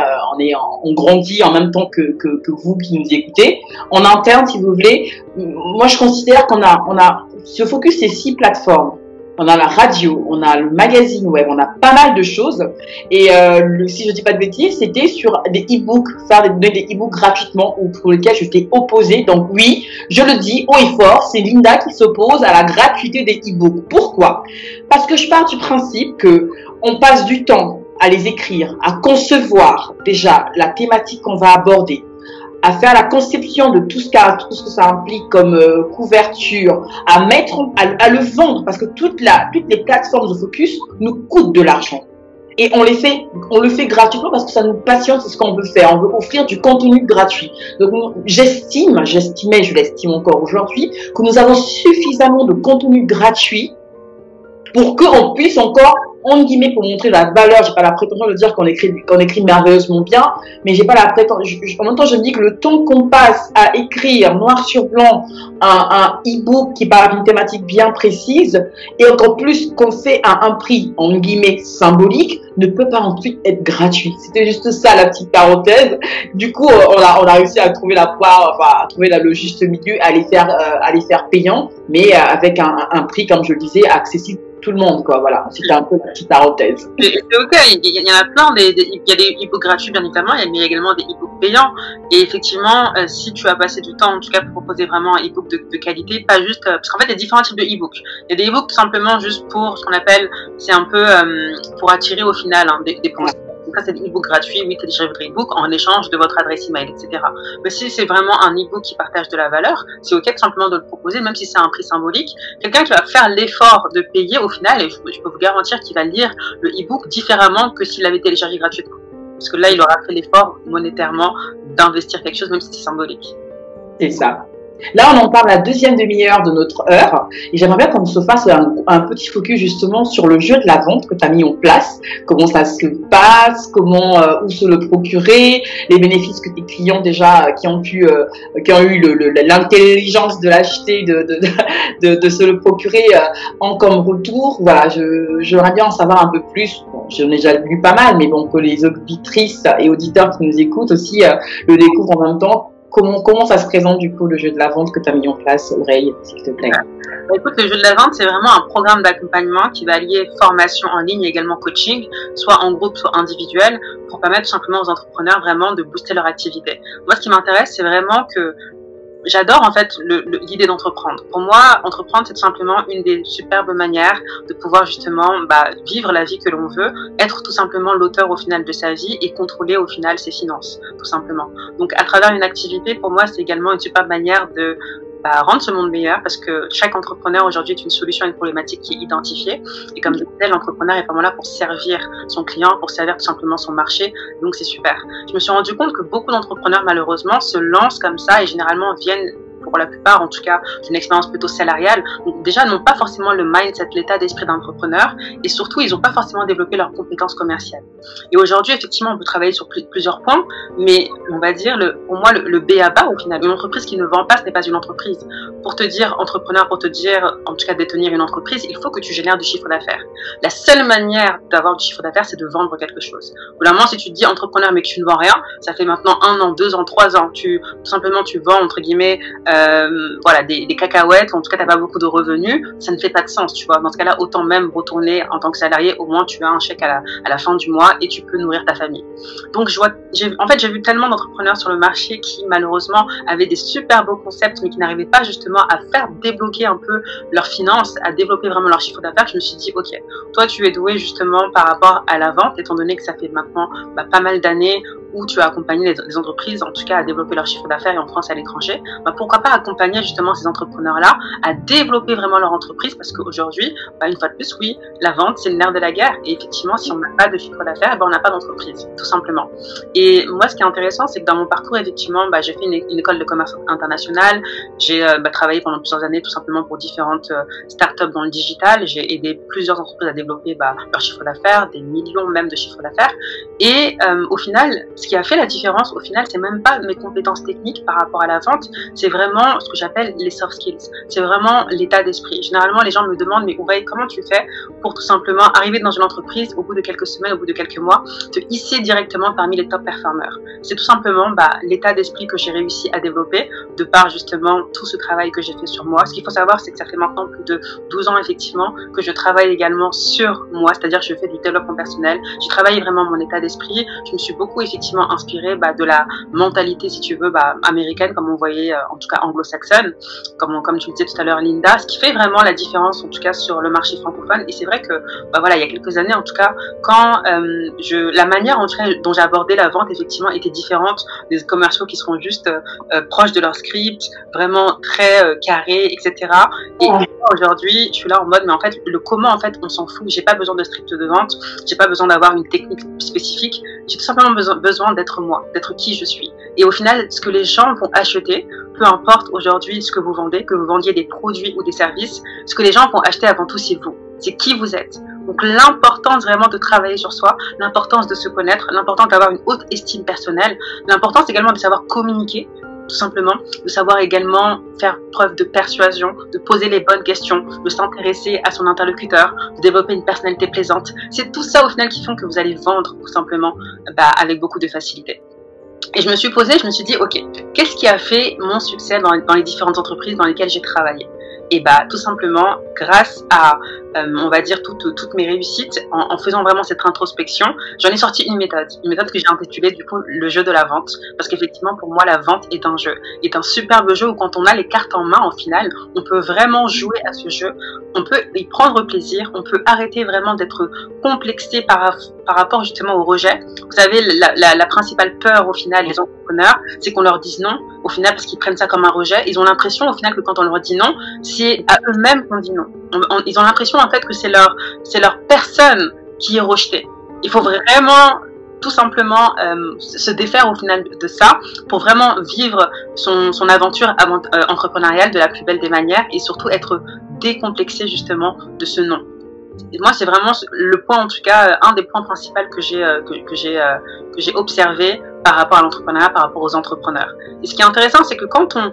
on grandit en même temps que vous qui nous écoutez. En interne, si vous voulez, moi je considère qu'on a The Focus, c'est 6 plateformes. On a la radio, on a le magazine web, on a pas mal de choses. Et si je dis pas de bêtises, c'était sur des e-books, donner des e-books gratuitement, ou pour lesquels je t'ai opposé. Donc oui, je le dis haut et fort, c'est Linda qui s'oppose à la gratuité des e-books. Pourquoi? Parce que je pars du principe que on passe du temps à les écrire, à concevoir déjà la thématique qu'on va aborder, à faire la conception de tout ce que ça implique comme couverture, à le vendre, parce que toutes les plateformes de focus nous coûtent de l'argent. Et on le fait gratuitement parce que ça nous passionne, c'est ce qu'on veut faire. On veut offrir du contenu gratuit. Donc, j'estimais, je l'estime encore aujourd'hui, que nous avons suffisamment de contenu gratuit pour qu'on puisse encore, en guillemets, pour montrer la valeur. J'ai pas la prétention de dire qu'on écrit merveilleusement bien, mais j'ai pas la prétention. En même temps, je me dis que le temps qu'on passe à écrire noir sur blanc un e-book qui parle d'une thématique bien précise, et encore plus qu'on fait à un prix, en guillemets, symbolique, ne peut pas ensuite être gratuit. C'était juste ça, la petite parenthèse. Du coup, on a réussi à trouver à trouver le juste milieu, à les faire payants, mais avec un prix, comme je le disais, accessible tout le monde, quoi. Voilà, c'était un peu la petite parenthèse. C'est ok, il y en a plein, il y a des e-books gratuits bien évidemment, il y a également des e-books payants, et effectivement, si tu as passé du temps en tout cas pour proposer vraiment un e-book de qualité, pas juste, parce qu'en fait il y a différents types de e-books. Il y a des e-books tout simplement juste pour ce qu'on appelle, c'est un peu pour attirer au final des conseils. Donc ça, c'est des e-books gratuits, oui, téléchargez votre e-book en échange de votre adresse email, etc. Mais si c'est vraiment un e-book qui partage de la valeur, c'est ok tout simplement de le proposer, même si c'est un prix symbolique. Quelqu'un qui va faire l'effort de payer au final, et je peux vous garantir qu'il va lire le e-book différemment que s'il l'avait téléchargé gratuitement. Parce que là, il aura fait l'effort monétairement d'investir quelque chose, même si c'est symbolique. C'est ça. Là, on en parle la deuxième demi-heure de notre heure. Et j'aimerais bien qu'on se fasse un petit focus justement sur le jeu de la vente que tu as mis en place. Comment ça se passe, comment, où se le procurer, les bénéfices que tes clients déjà, qui ont eu l'intelligence de l'acheter, de se le procurer en comme retour. Voilà, j'aimerais bien en savoir un peu plus. Bon, j'en ai déjà lu pas mal, mais bon, que les auditrices et auditeurs qui nous écoutent aussi le découvrent en même temps. Comment ça se présente du coup le jeu de la vente que tu as mis en place, Aurélie, s'il te plaît? Écoute, le jeu de la vente, c'est vraiment un programme d'accompagnement qui va allier formation en ligne et également coaching, soit en groupe, soit individuel, pour permettre tout simplement aux entrepreneurs vraiment de booster leur activité. Moi, ce qui m'intéresse, c'est vraiment que j'adore en fait l'idée d'entreprendre. Pour moi, entreprendre, c'est tout simplement une des superbes manières de pouvoir justement vivre la vie que l'on veut, être tout simplement l'auteur au final de sa vie et contrôler au final ses finances, tout simplement. Donc à travers une activité, pour moi, c'est également une superbe manière de rendre ce monde meilleur, parce que chaque entrepreneur aujourd'hui est une solution à une problématique qui est identifiée, et comme je disais, l'entrepreneur est vraiment là pour servir son client, pour servir tout simplement son marché, donc c'est super. Je me suis rendu compte que beaucoup d'entrepreneurs malheureusement se lancent comme ça et généralement viennent, pour la plupart en tout cas, d'une expérience plutôt salariale, donc déjà n'ont pas forcément le mindset, l'état d'esprit d'entrepreneur, et surtout ils n'ont pas forcément développé leurs compétences commerciales. Et aujourd'hui effectivement on peut travailler sur plusieurs points, mais on va dire pour moi le B à bas au final, une entreprise qui ne vend pas, ce n'est pas une entreprise. Pour te dire entrepreneur, pour te dire en tout cas détenir une entreprise, il faut que tu génères du chiffre d'affaires. La seule manière d'avoir du chiffre d'affaires, c'est de vendre quelque chose. Vraiment, si tu te dis entrepreneur mais que tu ne vends rien, ça fait maintenant 1 an, 2 ans, 3 ans, tout simplement tu vends entre guillemets des cacahuètes, en tout cas t'as pas beaucoup de revenus, ça ne fait pas de sens, tu vois. Dans ce cas-là, autant même retourner en tant que salarié, au moins tu as un chèque à la fin du mois et tu peux nourrir ta famille. Donc j'ai vu tellement d'entrepreneurs sur le marché qui malheureusement avaient des super beaux concepts mais qui n'arrivaient pas justement à faire débloquer un peu leurs finances, à développer vraiment leur chiffre d'affaires. Je me suis dit ok, toi tu es doué justement par rapport à la vente, étant donné que ça fait maintenant pas mal d'années où tu as accompagné les entreprises, en tout cas à développer leur chiffre d'affaires et en France et à l'étranger, pourquoi pas accompagner justement ces entrepreneurs-là à développer vraiment leur entreprise, parce qu'aujourd'hui, une fois de plus, oui, la vente, c'est le nerf de la guerre. Et effectivement, si on n'a pas de chiffre d'affaires, on n'a pas d'entreprise, tout simplement. Et moi, ce qui est intéressant, c'est que dans mon parcours, effectivement, j'ai fait une école de commerce international, j'ai travaillé pendant plusieurs années tout simplement pour différentes startups dans le digital, j'ai aidé plusieurs entreprises à développer leur chiffre d'affaires, des millions même de chiffre d'affaires. Et au final, ce qui a fait la différence, au final, c'est même pas mes compétences techniques par rapport à la vente, c'est vraiment ce que j'appelle les soft skills. C'est vraiment l'état d'esprit. Généralement, les gens me demandent, mais Ouray, comment tu fais pour tout simplement arriver dans une entreprise au bout de quelques semaines, au bout de quelques mois, te hisser directement parmi les top performers? C'est tout simplement l'état d'esprit que j'ai réussi à développer de par justement tout ce travail que j'ai fait sur moi. Ce qu'il faut savoir, c'est que ça fait maintenant plus de 12 ans effectivement que je travaille également sur moi, c'est-à-dire que je fais du développement personnel. J'ai travaillé vraiment mon état d'esprit. Je me suis beaucoup effectivement inspirée de la mentalité, si tu veux, américaine, comme on voyait en tout cas anglo-saxonne, comme tu le disais tout à l'heure Linda, ce qui fait vraiment la différence en tout cas sur le marché francophone. Et c'est vrai que il y a quelques années en tout cas, quand la manière en tout cas dont j'ai abordé la vente effectivement était différente des commerciaux qui seront juste proches de leur script, vraiment très carrés, etc. Et aujourd'hui, je suis là en mode, mais en fait, le comment, en fait, on s'en fout. J'ai pas besoin de script de vente, j'ai pas besoin d'avoir une technique spécifique. J'ai tout simplement besoin d'être moi, d'être qui je suis. Et au final, ce que les gens vont acheter, peu importe aujourd'hui ce que vous vendez, que vous vendiez des produits ou des services, ce que les gens vont acheter avant tout, c'est vous. C'est qui vous êtes. Donc l'importance vraiment de travailler sur soi, l'importance de se connaître, l'importance d'avoir une haute estime personnelle, l'importance également de savoir communiquer, tout simplement, de savoir également faire preuve de persuasion, de poser les bonnes questions, de s'intéresser à son interlocuteur, de développer une personnalité plaisante. C'est tout ça au final qui font que vous allez vendre tout simplement avec beaucoup de facilité. Et je me suis dit, ok, qu'est-ce qui a fait mon succès dans les différentes entreprises dans lesquelles j'ai travaillé? Et tout simplement grâce à on va dire toutes mes réussites, en faisant vraiment cette introspection, j'en ai sorti une méthode que j'ai intitulée du coup le jeu de la vente, parce qu'effectivement pour moi la vente est un jeu, est un superbe jeu où quand on a les cartes en main, au final on peut vraiment jouer à ce jeu, on peut y prendre plaisir, on peut arrêter vraiment d'être complexé par rapport justement au rejet. Vous savez, la principale peur au final des entrepreneurs, c'est qu'on leur dise non, au final, parce qu'ils prennent ça comme un rejet. Ils ont l'impression au final que quand on leur dit non, c'est à eux-mêmes qu'on dit non. Ils ont l'impression en fait que c'est leur personne qui est rejetée. Il faut vraiment tout simplement se défaire au final de ça pour vraiment vivre son aventure entrepreneuriale de la plus belle des manières et surtout être décomplexé justement de ce nom. Et moi, c'est vraiment le point, en tout cas, un des points principaux que j'ai observé par rapport à l'entrepreneuriat, par rapport aux entrepreneurs. Et ce qui est intéressant, c'est que quand on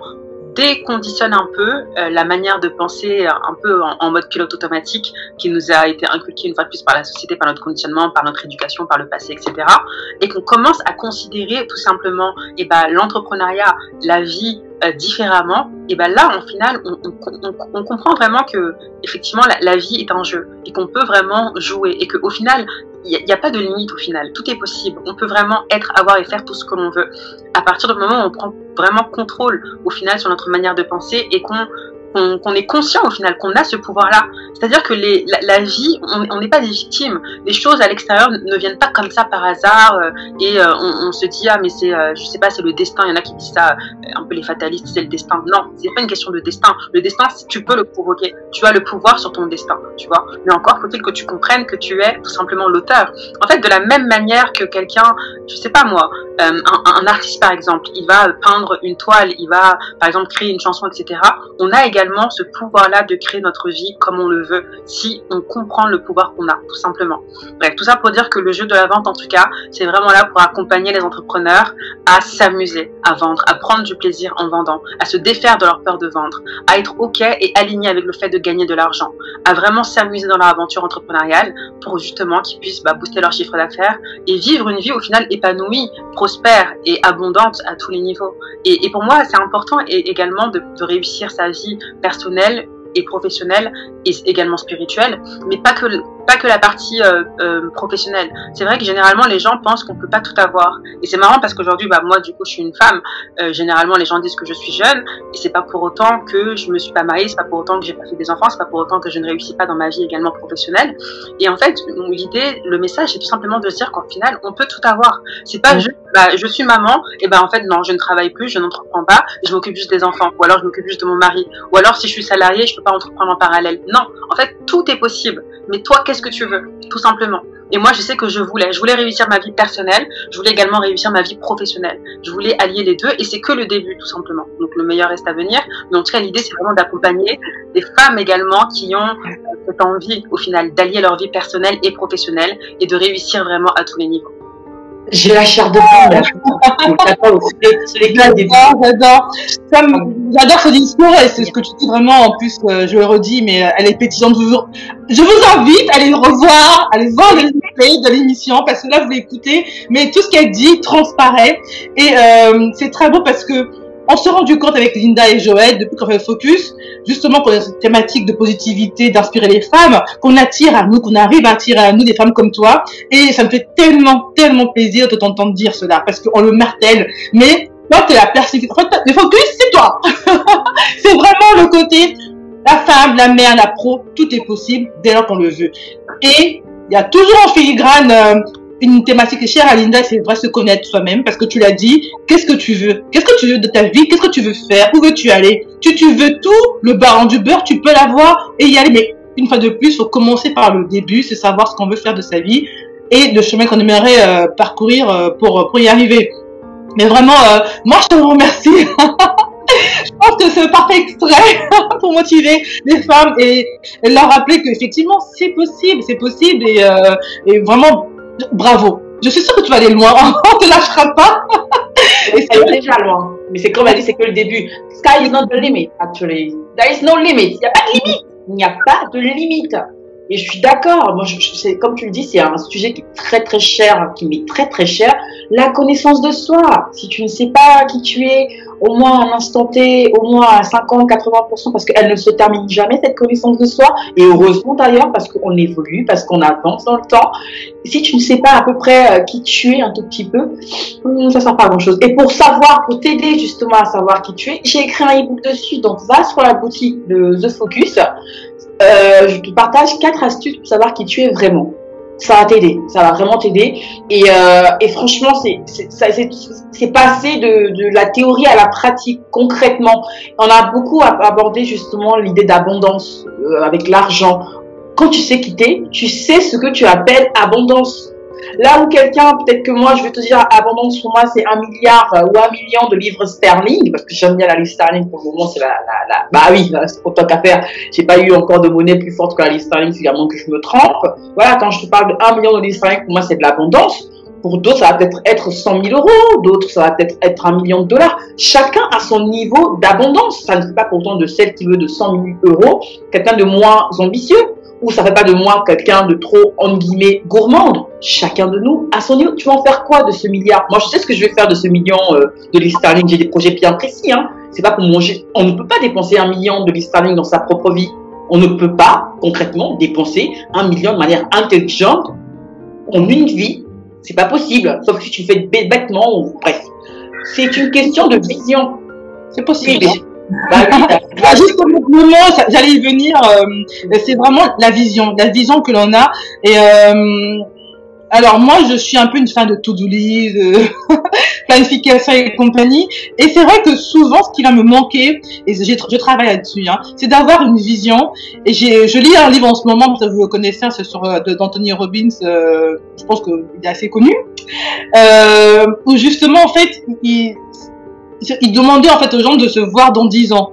déconditionne un peu la manière de penser un peu en mode pilote automatique qui nous a été inculqué une fois de plus par la société, par notre conditionnement, par notre éducation, par le passé, etc. Et qu'on commence à considérer tout simplement l'entrepreneuriat, la vie différemment, et ben là, en final, on comprend vraiment que effectivement la vie est un jeu et qu'on peut vraiment jouer et qu'au final, il n'y a pas de limite au final. Tout est possible. On peut vraiment être, avoir et faire tout ce que l'on veut. À partir du moment où on prend vraiment contrôle au final sur notre manière de penser et qu'on est conscient au final qu'on a ce pouvoir-là. C'est-à-dire que la vie, on n'est pas des victimes. Les choses à l'extérieur ne viennent pas comme ça par hasard on se dit ah mais c'est je sais pas, c'est le destin. Il y en a qui disent ça un peu les fatalistes, c'est le destin. Non, c'est pas une question de destin. Le destin, tu peux le provoquer. Tu as le pouvoir sur ton destin, tu vois. Mais encore faut-il que tu comprennes que tu es tout simplement l'auteur. En fait, de la même manière que quelqu'un, je sais pas moi, un artiste par exemple, il va peindre une toile, il va par exemple créer une chanson, etc. On a également ce pouvoir-là de créer notre vie comme on le veut, si on comprend le pouvoir qu'on a, tout simplement. Bref, tout ça pour dire que le jeu de la vente, en tout cas, c'est vraiment là pour accompagner les entrepreneurs à s'amuser, à vendre, à prendre du plaisir en vendant, à se défaire de leur peur de vendre, à être OK et aligné avec le fait de gagner de l'argent, à vraiment s'amuser dans leur aventure entrepreneuriale pour justement qu'ils puissent booster leur chiffre d'affaires et vivre une vie au final épanouie, prospère et abondante à tous les niveaux. Et pour moi, c'est important également de réussir sa vie personnelle et professionnelle et également spirituelle, mais pas que la partie professionnelle. C'est vrai que généralement les gens pensent qu'on peut pas tout avoir. Et c'est marrant parce qu'aujourd'hui, moi du coup je suis une femme. Généralement les gens disent que je suis jeune et c'est pas pour autant que je me suis pas mariée, c'est pas pour autant que j'ai pas fait des enfants, c'est pas pour autant que je ne réussis pas dans ma vie également professionnelle. Et en fait, l'idée, le message, c'est tout simplement de se dire qu'en final on peut tout avoir. C'est pas juste je suis maman, et en fait non, je ne travaille plus, je n'entreprends pas, je m'occupe juste des enfants, ou alors je m'occupe juste de mon mari, ou alors si je suis salariée, je peux pas entreprendre en parallèle. Non, en fait tout est possible. Mais toi, qu'est-ce que tu veux, tout simplement. Et moi, je sais que je voulais réussir ma vie personnelle, je voulais également réussir ma vie professionnelle. Je voulais allier les deux et c'est que le début, tout simplement. Donc le meilleur reste à venir. Mais en tout cas, l'idée, c'est vraiment d'accompagner des femmes également qui ont cette envie, au final, d'allier leur vie personnelle et professionnelle et de réussir vraiment à tous les niveaux. J'ai la chair de poule. J'adore ce discours et c'est ce que tu dis vraiment. En plus, je le redis, mais elle est pétillante. Je vous invite à aller revoir, à aller voir le replay de l'émission parce que là, vous l'écoutez, mais tout ce qu'elle dit transparaît et c'est très beau parce que on s'est rendu compte avec Linda et Joël, depuis qu'on fait le focus, justement qu'on a cette thématique de positivité, d'inspirer les femmes, qu'on attire à nous, qu'on arrive à attirer à nous des femmes comme toi. Et ça me fait tellement, tellement plaisir de t'entendre dire cela, parce qu'on le martèle. Mais toi, t'es la persévérance. En fait, le focus, c'est toi. C'est vraiment le côté, la femme, la mère, la pro, tout est possible dès lors qu'on le veut. Et il y a toujours en filigrane une thématique chère à Linda, c'est vrai, se connaître soi-même, parce que tu l'as dit, qu'est-ce que tu veux? Qu'est-ce que tu veux de ta vie? Qu'est-ce que tu veux faire? Où veux-tu aller? Tu veux tout, le bas du beurre, tu peux l'avoir et y aller. Mais une fois de plus, il faut commencer par le début, c'est savoir ce qu'on veut faire de sa vie et le chemin qu'on aimerait parcourir pour y arriver. Mais vraiment, moi, je te remercie. Je pense que c'est le parfait extrait pour motiver les femmes et leur rappeler qu'effectivement, c'est possible et vraiment, bravo. Je suis sûre que tu vas aller loin. On te lâchera pas. Et c'est déjà loin. Mais c'est comme elle dit, c'est que le début. Sky is not the limit, actually. There is no limit. Il n'y a pas de limite. Il n'y a pas de limite. Et je suis d'accord. Moi, c'est comme tu le dis, c'est un sujet qui est très très cher, qui m'est très très cher. La connaissance de soi. Si tu ne sais pas qui tu es, au moins à un instant T, au moins à 50, 80%, parce qu'elle ne se termine jamais, cette connaissance de soi. Et heureusement d'ailleurs, parce qu'on évolue, parce qu'on avance dans le temps. Si tu ne sais pas à peu près qui tu es un tout petit peu, ça sert pas à grand chose. Et pour savoir, pour t'aider justement à savoir qui tu es, j'ai écrit un e-book dessus. Donc va sur la boutique de The Focus. Je te partage 4 astuces pour savoir qui tu es vraiment. Ça va t'aider, ça va vraiment t'aider. Et franchement, c'est passé de la théorie à la pratique concrètement. On a beaucoup abordé justement l'idée d'abondance avec l'argent. Quand tu sais quitter, tu sais ce que tu appelles abondance. Là où quelqu'un, peut-être que moi, je vais te dire, abondance pour moi, c'est 1 milliard ou 1 million de livres sterling, parce que j'aime bien la livre sterling pour le moment, c'est bah oui, c'est autant qu'à faire. J'ai pas eu encore de monnaie plus forte que la livre sterling, c'est également que je me trompe. Voilà, quand je te parle de 1 million de livres sterling, pour moi, c'est de l'abondance. Pour d'autres, ça va peut-être être 100 000 euros, d'autres, ça va peut-être être 1 million de dollars. Chacun a son niveau d'abondance. Ça ne fait pas pourtant de celle qui veut de 100 000 euros quelqu'un de moins ambitieux, ou ça ne fait pas de moi quelqu'un de trop, entre guillemets, gourmande. Chacun de nous a son niveau. Tu vas en faire quoi de ce milliard? Moi, je sais ce que je vais faire de ce million de livres sterling. J'ai des projets bien précis. Hein. C'est pas pour manger. On ne peut pas dépenser 1 million de livres sterling dans sa propre vie. On ne peut pas, concrètement, dépenser 1 million de manière intelligente en une vie. C'est pas possible, sauf si tu fais bêtement ou bref. C'est une question de vision. C'est possible. Oui, bah, juste au moment, j'allais y venir. C'est vraiment la vision que l'on a. Et alors moi, je suis un peu une fan de to-do list, de planification et compagnie. Et c'est vrai que souvent, ce qui va me manquer, et je travaille là-dessus, hein, c'est d'avoir une vision. Et je lis un livre en ce moment, vous le connaissez, c'est sur d'Anthony Robbins. Je pense qu'il est assez connu. Où justement, en fait, il demandait en fait aux gens de se voir dans 10 ans.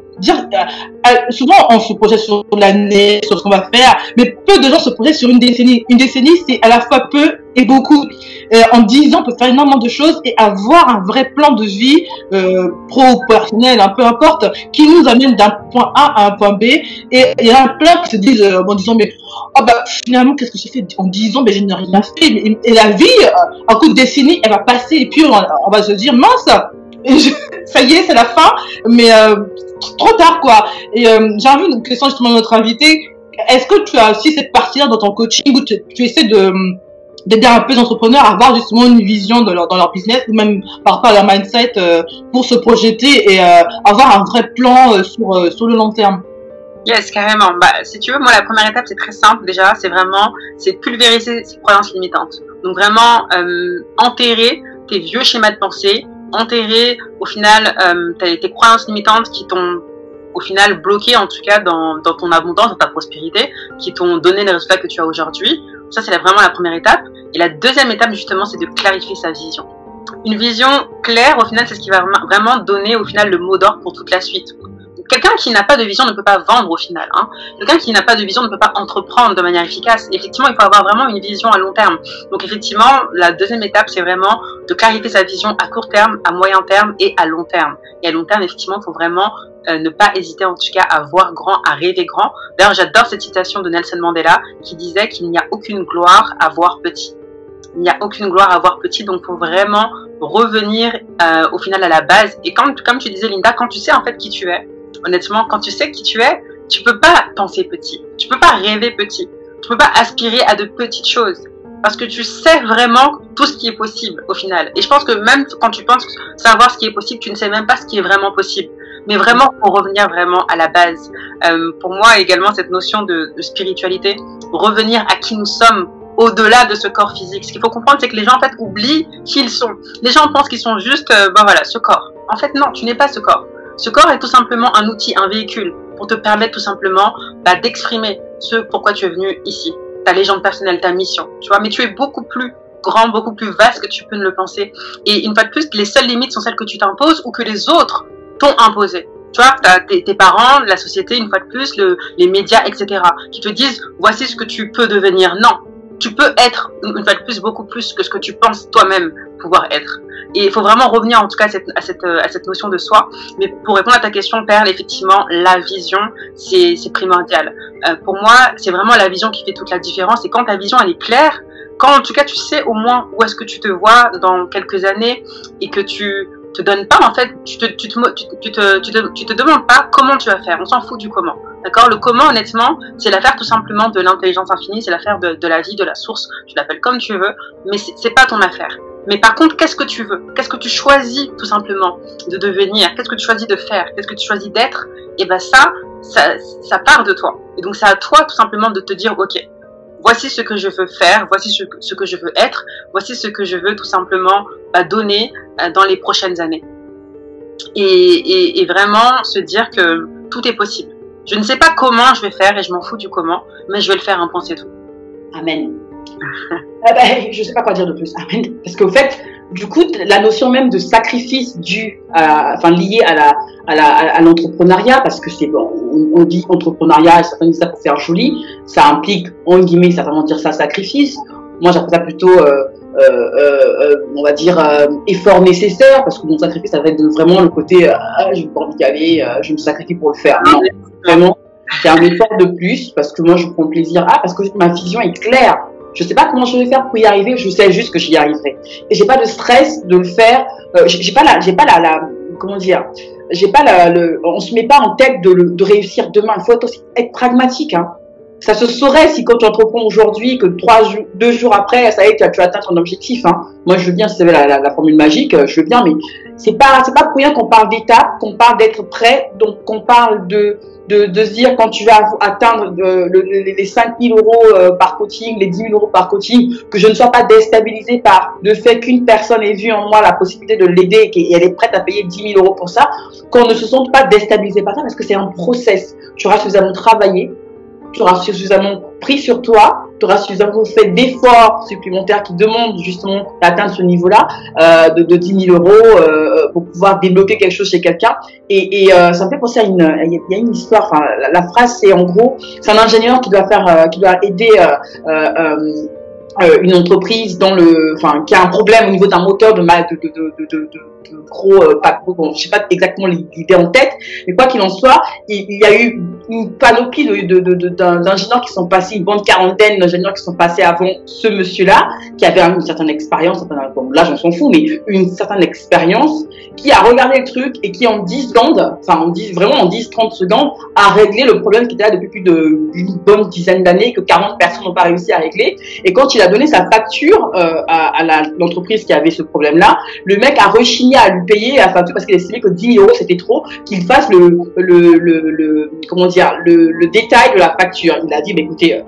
Souvent on se projette sur l'année, sur ce qu'on va faire, mais peu de gens se projettent sur une décennie. Une décennie, c'est à la fois peu et beaucoup. En 10 ans, on peut faire énormément de choses et avoir un vrai plan de vie, pro ou personnel, hein, peu importe, qui nous amène d'un point A à un point B. Et il y a un plein qui se disent en disant mais oh bah finalement qu'est-ce que j'ai fait en 10 ans? Ben je n'ai rien fait. Et la vie, en coup de décennie, elle va passer et puis on va se dire mince. Ça y est, c'est la fin, mais trop tard quoi. Et j'ai envie une question justement de notre invité. Est-ce que tu as aussi cette partie-là dans ton coaching où tu essaies d'aider un peu les entrepreneurs à avoir justement une vision dans leur business ou même par rapport à leur mindset pour se projeter et avoir un vrai plan sur le long terme? Yes, carrément. Bah, si tu veux, moi, la première étape, c'est très simple déjà. C'est pulvériser ces croyances limitantes. Donc vraiment, enterrer tes vieux schémas de pensée, enterrer au final tes croyances limitantes qui t'ont au final bloqué en tout cas dans ton abondance, dans ta prospérité, qui t'ont donné les résultats que tu as aujourd'hui. Ça c'est vraiment la première étape. Et la deuxième étape justement, c'est de clarifier sa vision. Une vision claire au final, c'est ce qui va vraiment donner au final le mot d'ordre pour toute la suite. Quelqu'un qui n'a pas de vision ne peut pas vendre au final. Hein. Quelqu'un qui n'a pas de vision ne peut pas entreprendre de manière efficace. Effectivement, il faut avoir vraiment une vision à long terme. Donc effectivement, la deuxième étape, c'est vraiment de clarifier sa vision à court terme, à moyen terme et à long terme. Et à long terme, effectivement, il faut vraiment ne pas hésiter en tout cas à voir grand, à rêver grand. D'ailleurs, j'adore cette citation de Nelson Mandela qui disait qu'il n'y a aucune gloire à voir petit. Il n'y a aucune gloire à voir petit, donc il faut vraiment revenir au final à la base. Et comme tu disais Linda, quand tu sais en fait qui tu es, honnêtement, quand tu sais qui tu es, tu peux pas penser petit. Tu peux pas rêver petit. Tu peux pas aspirer à de petites choses. Parce que tu sais vraiment tout ce qui est possible, au final. Et je pense que même quand tu penses savoir ce qui est possible, tu ne sais même pas ce qui est vraiment possible. Mais vraiment, pour revenir vraiment à la base. Pour moi, également, cette notion de spiritualité, revenir à qui nous sommes, au-delà de ce corps physique. Ce qu'il faut comprendre, c'est que les gens, en fait, oublient qui ils sont. Les gens pensent qu'ils sont juste, voilà, ce corps. En fait, non, tu n'es pas ce corps. Ce corps est tout simplement un outil, un véhicule pour te permettre tout simplement d'exprimer ce pourquoi tu es venu ici, ta légende personnelle, ta mission, tu vois. Mais tu es beaucoup plus grand, beaucoup plus vaste que tu peux ne le penser. Et une fois de plus, les seules limites sont celles que tu t'imposes ou que les autres t'ont imposées. Tu vois, t'as tes parents, la société, une fois de plus, les médias, etc., qui te disent voici ce que tu peux devenir. Non, tu peux être une fois de plus beaucoup plus que ce que tu penses toi-même pouvoir être. Et il faut vraiment revenir en tout cas à cette notion de soi. Mais pour répondre à ta question, Perle, effectivement, la vision, c'est primordial. Pour moi, c'est vraiment la vision qui fait toute la différence. Et quand ta vision, elle est claire, quand en tout cas tu sais au moins où est-ce que tu te vois dans quelques années et que tu te donnes pas, en fait, tu te demandes pas comment tu vas faire. On s'en fout du comment. D'accord? Le comment, honnêtement, c'est l'affaire tout simplement de l'intelligence infinie, c'est l'affaire de la vie, de la source. Tu l'appelles comme tu veux, mais c'est pas ton affaire. Mais par contre, qu'est-ce que tu veux? Qu'est-ce que tu choisis tout simplement de devenir? Qu'est-ce que tu choisis de faire? Qu'est-ce que tu choisis d'être? Et ben ça part de toi. Et donc c'est à toi tout simplement de te dire, ok, voici ce que je veux faire, voici ce que je veux être, voici ce que je veux tout simplement donner dans les prochaines années. Et vraiment se dire que tout est possible. Je ne sais pas comment je vais faire et je m'en fous du comment, mais je vais le faire, un point c'est tout. Amen. Je sais pas quoi dire de plus. Amen. Parce qu'au fait, du coup, la notion même de sacrifice lié à l'entrepreneuriat, parce que c'est bon, on dit entrepreneuriat, et certains disent ça pour faire joli, ça implique, en guillemets, certainement dire ça sacrifice. Moi, j'appelle ça plutôt, on va dire, effort nécessaire, parce que mon sacrifice, ça va être vraiment le côté, j'ai pas envie d'y aller, je me sacrifie pour le faire. Non, vraiment, c'est un effort de plus, parce que moi, je prends plaisir. Parce que ma vision est claire. Je sais pas comment je vais faire pour y arriver, je sais juste que j'y arriverai. Et j'ai pas de stress de le faire, comment dire, on se met pas en tête de réussir demain. Il faut aussi être pragmatique, hein. Ça se saurait si quand tu entreprends aujourd'hui, que 2 jours après, ça y est, tu as atteint ton objectif, hein. Moi, je veux bien, si c'est la formule magique, je veux bien, mais c'est pas pour rien qu'on parle d'étapes, qu'on parle d'être prêt, donc qu'on parle de se dire quand tu vas atteindre les 5 000 euros par coaching, les 10 000 euros par coaching, que je ne sois pas déstabilisée par le fait qu'une personne ait vu en moi la possibilité de l'aider et elle est prête à payer 10 000 euros pour ça, qu'on ne se sente pas déstabilisé par ça, parce que c'est un process. Tu auras suffisamment travaillé, tu auras suffisamment pris sur toi, tu auras suffisamment fait d'efforts supplémentaires qui demandent justement d'atteindre ce niveau-là de 10 000 euros pour pouvoir débloquer quelque chose chez quelqu'un. Et ça me fait penser à il y a une histoire. Enfin, la phrase c'est en gros, c'est un ingénieur qui doit aider une entreprise qui a un problème au niveau d'un moteur de gros bon, je sais pas exactement l'idée en tête, mais quoi qu'il en soit, il y a eu une panoplie d'ingénieurs qui sont passés, une bonne quarantaine d'ingénieurs qui sont passés avant ce monsieur-là, qui avait une certaine expérience, bon, là j'en s'en fout, mais une certaine expérience, qui a regardé le truc et qui en 10 secondes, vraiment en 10-30 secondes, a réglé le problème qui était là depuis plus d'une bonne dizaine d'années, que 40 personnes n'ont pas réussi à régler. Et quand il a donné sa facture à l'entreprise qui avait ce problème-là, le mec a rechigné à lui payer la facture parce qu'il estimait que 10 000 euros c'était trop, qu'il fasse le détail de la facture. Il a dit, écoutez,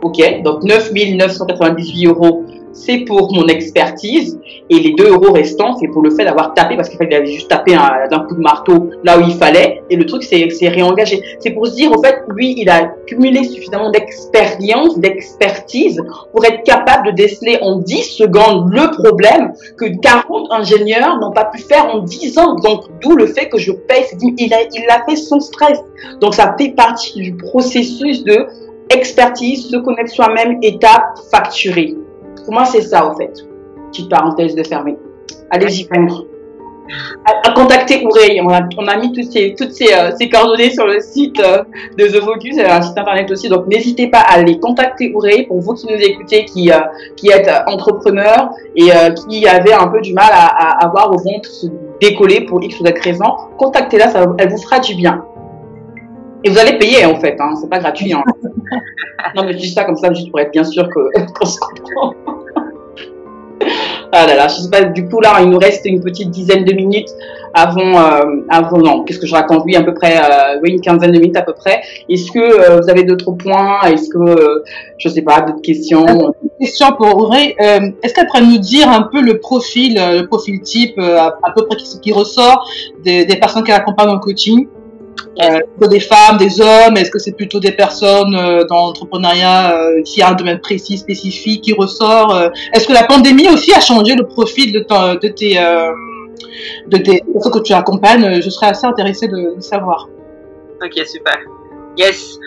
ok, donc 9 998 euros, c'est pour mon expertise, et les 2 euros restants, c'est pour le fait d'avoir tapé, parce qu'il avait juste tapé d'un coup de marteau là où il fallait, et le truc s'est réengagé. C'est pour se dire, au fait, lui, il a cumulé suffisamment d'expérience, d'expertise, pour être capable de déceler en 10 secondes le problème que 40 ingénieurs n'ont pas pu faire en 10 ans. Donc, d'où le fait que je paye, il l'a fait sans stress. Donc, ça fait partie du processus de expertise, se connaître soi-même, étape facturée. Pour moi, c'est ça, en fait. Petite parenthèse de fermer. Allez-y, prendre. À contacter Ourey. On a mis toutes ces coordonnées sur le site de The Focus. Il y a un site internet aussi. Donc, n'hésitez pas à aller contacter Ourey. Pour vous qui nous écoutez, qui êtes entrepreneur et qui avez un peu du mal à avoir vos ventes se décoller pour X ou Y raison, contactez-la. Elle vous fera du bien. Et vous allez payer, en fait. Hein. C'est pas gratuit. Hein. Non, mais je dis ça comme ça, juste pour être bien sûr qu'on se comprend. Ah là là, je sais pas, du coup là, il nous reste une petite dizaine de minutes avant non, qu'est-ce que je raconte? Oui, à peu près, une quinzaine de minutes à peu près. Est-ce que vous avez d'autres points? Est-ce que, je sais pas, d'autres questions? Question pour Ourey. Est-ce qu'elle pourrait nous dire un peu le profil type, à peu près qui ressort des personnes qu'elle accompagne dans le coaching? Des femmes, des hommes, est-ce que c'est plutôt des personnes dans l'entrepreneuriat qui a un domaine précis, spécifique, qui ressort? Est-ce que la pandémie aussi a changé le profil de tes personnes que tu accompagnes? Je serais assez intéressée de savoir. Ok, super. Yes.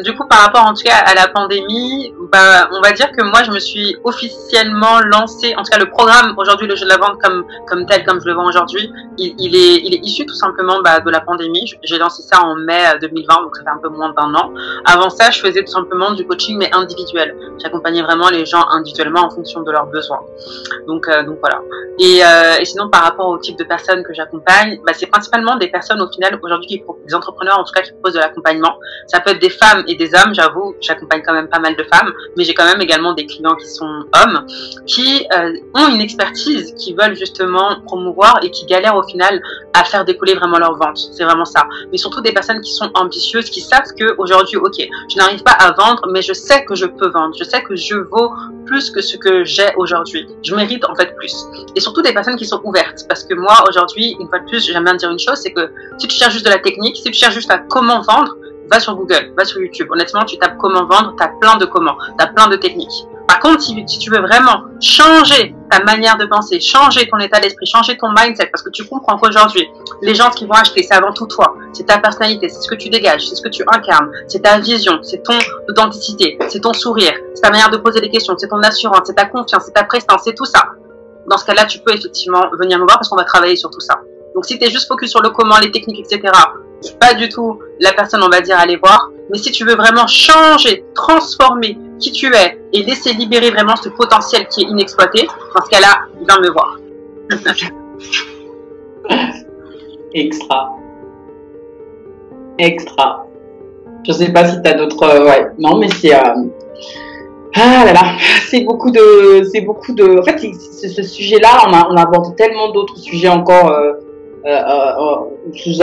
Du coup, par rapport en tout cas à la pandémie, on va dire que moi, je me suis officiellement lancée, en tout cas le programme, aujourd'hui, le jeu de la vente comme tel, comme je le vends aujourd'hui, il est issu tout simplement de la pandémie. J'ai lancé ça en mai 2020, donc ça fait un peu moins d'1 an. Avant ça, je faisais tout simplement du coaching, mais individuel. J'accompagnais vraiment les gens individuellement en fonction de leurs besoins. Donc voilà. Et sinon, par rapport au type de personnes que j'accompagne, c'est principalement des personnes au final, aujourd'hui, des entrepreneurs en tout cas qui proposent de l'accompagnement. Ça peut être des femmes et des hommes, j'avoue, j'accompagne quand même pas mal de femmes, mais j'ai quand même également des clients qui sont hommes, qui ont une expertise, qui veulent justement promouvoir et qui galèrent au final à faire décoller vraiment leur vente. C'est vraiment ça. Mais surtout des personnes qui sont ambitieuses, qui savent que aujourd'hui, ok, je n'arrive pas à vendre, mais je sais que je peux vendre, je sais que je vaux plus que ce que j'ai aujourd'hui. Je mérite en fait plus. Et surtout des personnes qui sont ouvertes, parce que moi aujourd'hui, une fois de plus, j'aime bien dire une chose, c'est que si tu cherches juste de la technique, si tu cherches juste à comment vendre, va sur Google, va sur YouTube. Honnêtement, tu tapes comment vendre, t'as plein de comment, t'as plein de techniques. Par contre, si tu veux vraiment changer ta manière de penser, changer ton état d'esprit, changer ton mindset, parce que tu comprends qu'aujourd'hui, les gens qui vont acheter, c'est avant tout toi, c'est ta personnalité, c'est ce que tu dégages, c'est ce que tu incarnes, c'est ta vision, c'est ton authenticité, c'est ton sourire, c'est ta manière de poser des questions, c'est ton assurance, c'est ta confiance, c'est ta prestance, c'est tout ça. Dans ce cas-là, tu peux effectivement venir me voir parce qu'on va travailler sur tout ça. Donc, si tu es juste focus sur le comment, les techniques, etc., c'est pas du tout la personne, on va dire, à aller voir. Mais si tu veux vraiment changer, transformer qui tu es et laisser libérer vraiment ce potentiel qui est inexploité, dans ce cas-là, viens me voir. Extra. Extra. Je sais pas si tu as d'autres... ouais, non, mais c'est... Ah là là, c'est beaucoup de... En fait, ce sujet-là, on aborde tellement d'autres sujets encore... ouais, je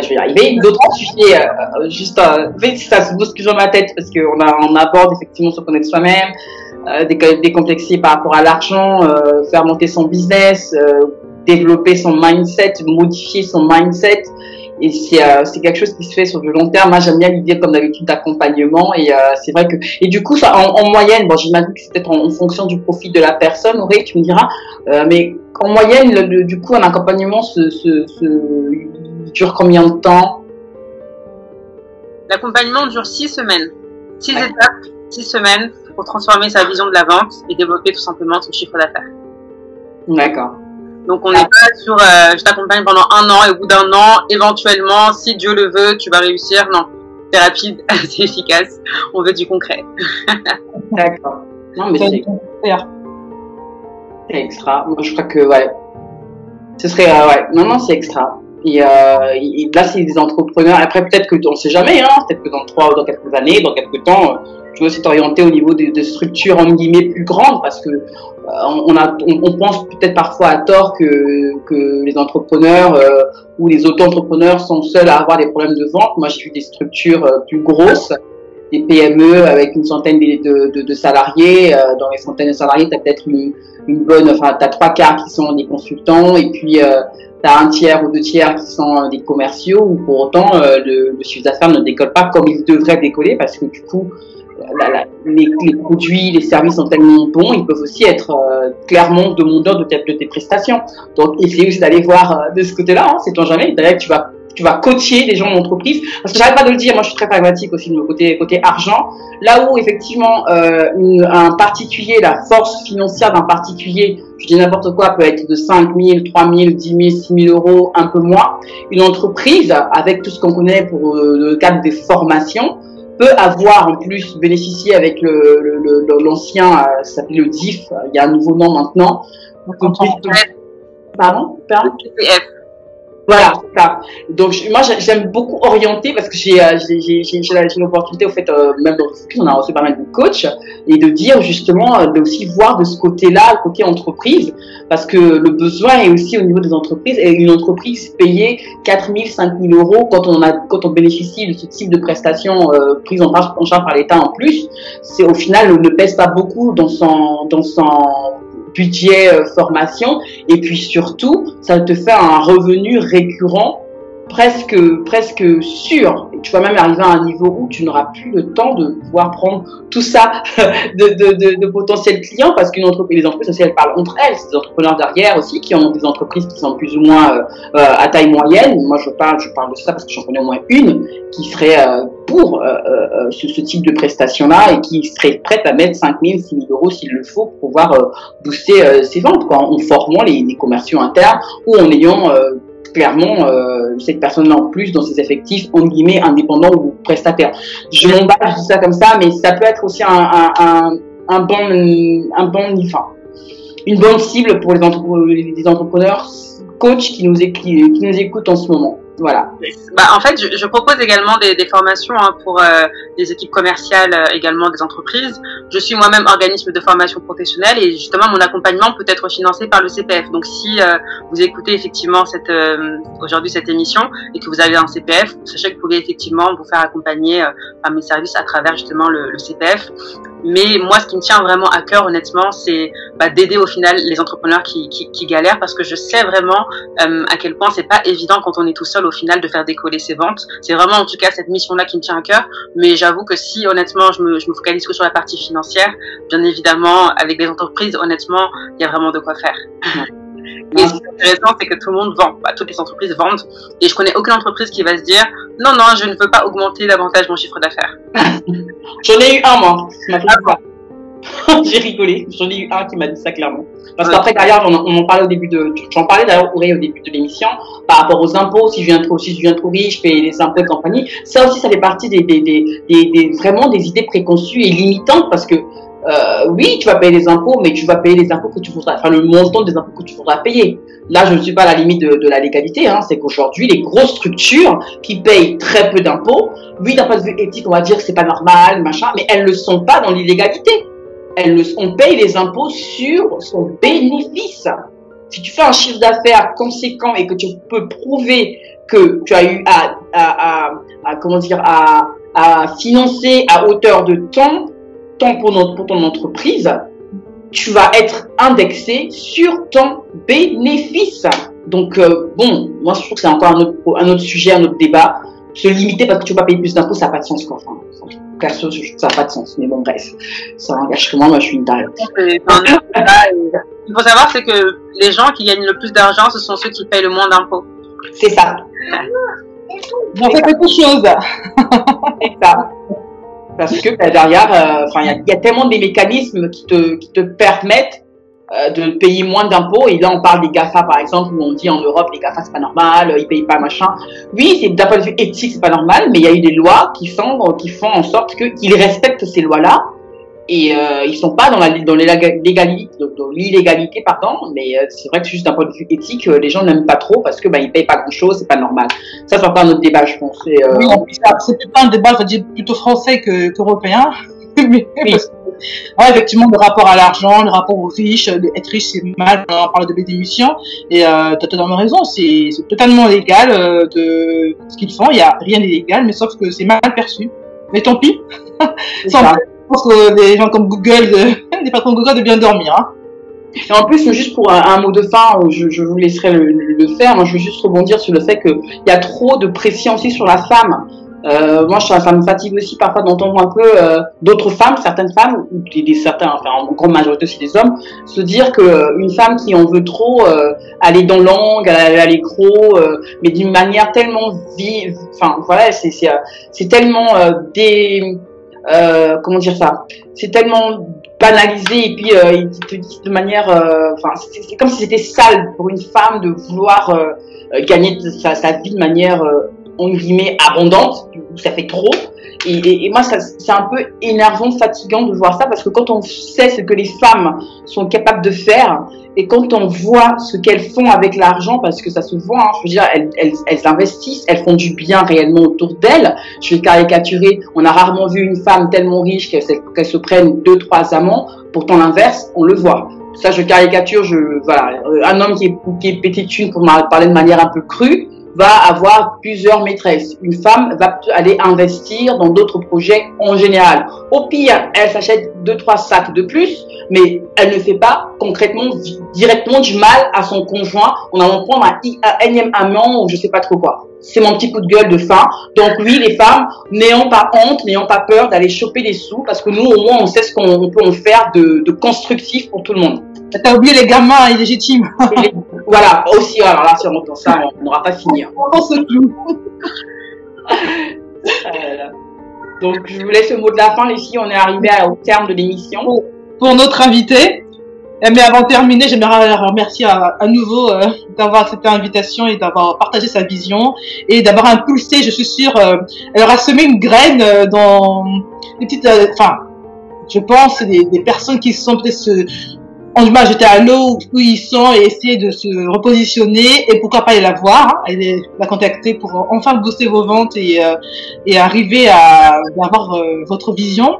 vais y arriver. D'autres sujets, juste, ça se bouscule dans ma tête parce qu'on aborde effectivement se connaître soi-même, décomplexer par rapport à l'argent, faire monter son business, développer son mindset, modifier son mindset. Et c'est quelque chose qui se fait sur du long terme. Moi, j'aime bien l'idée, comme d'habitude, d'accompagnement. Et c'est vrai que... Et du coup, ça, en moyenne, bon, j'imagine que c'est peut-être en fonction du profil de la personne, Aurélie, tu me diras. Mais en moyenne, du coup, un accompagnement dure combien de temps? L'accompagnement dure 6 semaines. 6 étapes, 6 semaines pour transformer sa vision de la vente et développer tout simplement son chiffre d'affaires. D'accord. Donc, on n'est pas sur je t'accompagne pendant 1 an et au bout d'1 an, éventuellement, si Dieu le veut, tu vas réussir. Non, c'est rapide, c'est efficace. On veut du concret. D'accord. Non, mais c'est extra. Moi, je crois que, ouais. Ce serait, ouais. Non, c'est extra. Et là, c'est des entrepreneurs. Après, peut-être que, on ne sait jamais, hein. Peut-être que dans 3 ou dans quelques années, dans quelques temps, tu veux aussi t'orienter au niveau de structures, en guillemets, plus grandes parce que, on pense peut-être parfois à tort que les entrepreneurs ou les auto-entrepreneurs sont seuls à avoir des problèmes de vente. Moi, j'ai vu des structures plus grosses, des PME avec une centaine de salariés. Dans les centaines de salariés, tu as peut-être une bonne, enfin, tu as 3/4 qui sont des consultants et puis tu as 1 tiers ou 2 tiers qui sont des commerciaux où pour autant le chiffre d'affaires ne décolle pas comme il devrait décoller parce que du coup, les produits, les services sont tellement bons, ils peuvent aussi être clairement demandeurs de tes prestations. Donc, essayez aussi d'aller voir de ce côté-là, hein, c'est-on jamais. D'ailleurs, tu vas coacher les gens d'entreprise. Parce que j'arrête pas de le dire, moi je suis très pragmatique aussi de mon côté argent. Là où effectivement un particulier, la force financière d'un particulier, je dis n'importe quoi, peut être de 5 000, 3 000, 10 000, 6 000 euros, un peu moins. Une entreprise, avec tout ce qu'on connaît pour le cadre des formations, peut avoir en plus bénéficié avec l'ancien, ça s'appelait le DIF, il y a un nouveau nom maintenant. Pardon? Voilà, c'est ça. Donc moi j'aime beaucoup orienter parce que j'ai l'opportunité au fait même dans l'entreprise on a reçu pas mal de coachs et de dire justement de aussi voir de ce côté-là, le côté entreprise parce que le besoin est aussi au niveau des entreprises et une entreprise payer 4 000, 5 000 euros quand on bénéficie de ce type de prestations prises en charge par l'État en plus, c'est au final ne pèse pas beaucoup dans son budget formation et puis surtout ça te fait un revenu récurrent presque sûr et tu vas même arriver à un niveau où tu n'auras plus le temps de pouvoir prendre tout ça de potentiels clients parce qu'une entreprise, les entreprises aussi elles parlent entre elles, c'est des entrepreneurs derrière aussi qui ont des entreprises qui sont plus ou moins à taille moyenne. Moi je parle de ça parce que j'en connais au moins une qui serait pour ce type de prestation-là et qui serait prête à mettre 5 000, 6 000 euros s'il le faut pour pouvoir booster ses ventes, quoi, en formant les commerciaux internes ou en ayant clairement cette personne-là en plus dans ses effectifs, en guillemets, indépendants ou prestataires. Je dis ça comme ça, mais ça peut être aussi une bonne cible pour les entrepreneurs coachs qui nous écoutent en ce moment. Voilà. Bah, en fait, je propose également des formations pour des équipes commerciales, également des entreprises. Je suis moi-même organisme de formation professionnelle et justement mon accompagnement peut être financé par le CPF. Donc si vous écoutez effectivement aujourd'hui cette émission et que vous avez un CPF, sachez que vous pouvez effectivement vous faire accompagner par mes services à travers justement le CPF. Mais moi, ce qui me tient vraiment à cœur, honnêtement, c'est d'aider au final les entrepreneurs qui galèrent, parce que je sais vraiment à quel point c'est pas évident quand on est tout seul au final de faire décoller ses ventes. C'est vraiment en tout cas cette mission-là qui me tient à cœur, mais j'avoue que si honnêtement je me focalise que sur la partie financière, bien évidemment avec les entreprises, honnêtement il y a vraiment de quoi faire. Et ce qui est intéressant, c'est que tout le monde vend, toutes les entreprises vendent, et je connais aucune entreprise qui va se dire non, je ne veux pas augmenter davantage mon chiffre d'affaires. J'en ai eu un, moi, qui m'a fait ça. J'ai rigolé, j'en ai eu un qui m'a dit ça clairement. Parce qu'après, derrière, on en parlait j'en parlais d'ailleurs au début de l'émission, par rapport aux impôts, si je viens trop riche, payer les impôts et compagnie. Ça aussi, ça fait partie vraiment des idées préconçues et limitantes, parce que oui, tu vas payer les impôts, mais tu vas payer les impôts que tu voudras, enfin le montant des impôts que tu voudras payer. Là, je ne suis pas à la limite de la légalité, hein. C'est qu'aujourd'hui, les grosses structures qui payent très peu d'impôts, oui, d'un point de vue éthique, on va dire que c'est pas normal, machin, mais elles ne sont pas dans l'illégalité. On paye les impôts sur son bénéfice. Si tu fais un chiffre d'affaires conséquent et que tu peux prouver que tu as eu à financer à hauteur de temps pour ton entreprise, tu vas être indexé sur ton bénéfice. Donc, moi, je trouve que c'est encore un autre sujet, un autre débat. Se limiter parce que tu vas pas payer plus d'impôts, ça n'a pas de sens, quoi. Enfin, perso, ça n'a pas de sens. Mais bon, bref. Ça engage que moi, je suis une tarée. Il faut savoir, c'est que les gens qui gagnent le plus d'argent, ce sont ceux qui payent le moins d'impôts. C'est ça. On fait quelque chose. C'est ça. Parce que derrière, il y a tellement des mécanismes qui te permettent de payer moins d'impôts. Et là, on parle des GAFA, par exemple, où on dit en Europe, les GAFA, c'est pas normal, ils payent pas machin. Oui, d'un point de vue éthique, c'est pas normal, mais il y a eu des lois qui font en sorte qu'ils respectent ces lois-là. Et ils sont pas dans l'illégalité, pardon, mais c'est vrai que juste d'un point de vue éthique, les gens n'aiment pas trop parce que ils payent pas grand-chose, c'est pas normal. Ça, c'est encore un autre débat, je pense. Oui, c'est plutôt un débat, je dire, plutôt français qu'européen. Oui. Ouais, effectivement, le rapport à l'argent, le rapport aux riches, être riche c'est mal, on parle de bénédiction, et t'as totalement raison, c'est totalement légal de ce qu'ils font, il n'y a rien d'illégal, mais sauf que c'est mal perçu. Mais tant pis. Je pense que les gens comme Google, les patrons de Google de bien dormir. Hein. Et en plus, juste pour un mot de fin, je vous laisserai le faire, moi je veux juste rebondir sur le fait qu'il y a trop de pression aussi sur la femme. Moi, ça me fatigue aussi parfois d'entendre un peu d'autres femmes, certaines femmes, ou certains, enfin en grande majorité aussi des hommes, se dire que une femme qui en veut trop aller dans l'angle, aller à l'écro, mais d'une manière tellement vive, enfin voilà, c'est tellement comment dire ça, c'est tellement banalisé et puis il te dit de manière, enfin c'est comme si c'était sale pour une femme de vouloir gagner sa vie de manière en guillemets abondante, ça fait trop. Et moi, c'est un peu énervant, fatigant de voir ça, parce que quand on sait ce que les femmes sont capables de faire, et quand on voit ce qu'elles font avec l'argent, parce que ça se voit, hein, je veux dire, elles investissent, elles font du bien réellement autour d'elles. Je vais caricaturer, on a rarement vu une femme tellement riche qu'elle se prenne 2-3 amants, pourtant l'inverse, on le voit. Ça, je caricature, voilà, un homme qui est pété de thunes, pour parler de manière un peu crue, va avoir plusieurs maîtresses. Une femme va aller investir dans d'autres projets en général. Au pire, elle s'achète 2-3 sacs de plus, mais elle ne fait pas concrètement, directement du mal à son conjoint en allant prendre un énième amant ou je sais pas trop quoi. C'est mon petit coup de gueule de fin. Donc oui, les femmes, n'ayons pas honte, n'ayons pas peur d'aller choper des sous, parce que nous, au moins, on sait ce qu'on peut en faire de constructif pour tout le monde. T'as oublié les gamins illégitimes. Voilà, aussi, alors là, si on entend ça, on n'aura pas fini. On se joue. Donc, je vous laisse le mot de la fin, les filles. On est arrivé au terme de l'émission. Pour notre invité. Mais avant de terminer, j'aimerais remercier à nouveau d'avoir accepté l'invitation et d'avoir partagé sa vision et d'avoir impulsé, je suis sûre, elle aura semé une graine dans les petites... je pense, des personnes qui sont peut-être ont du mal à jeter à l'eau où ils sont et essayer de se repositionner et pourquoi pas aller la voir, la contacter pour enfin booster vos ventes et arriver à avoir votre vision.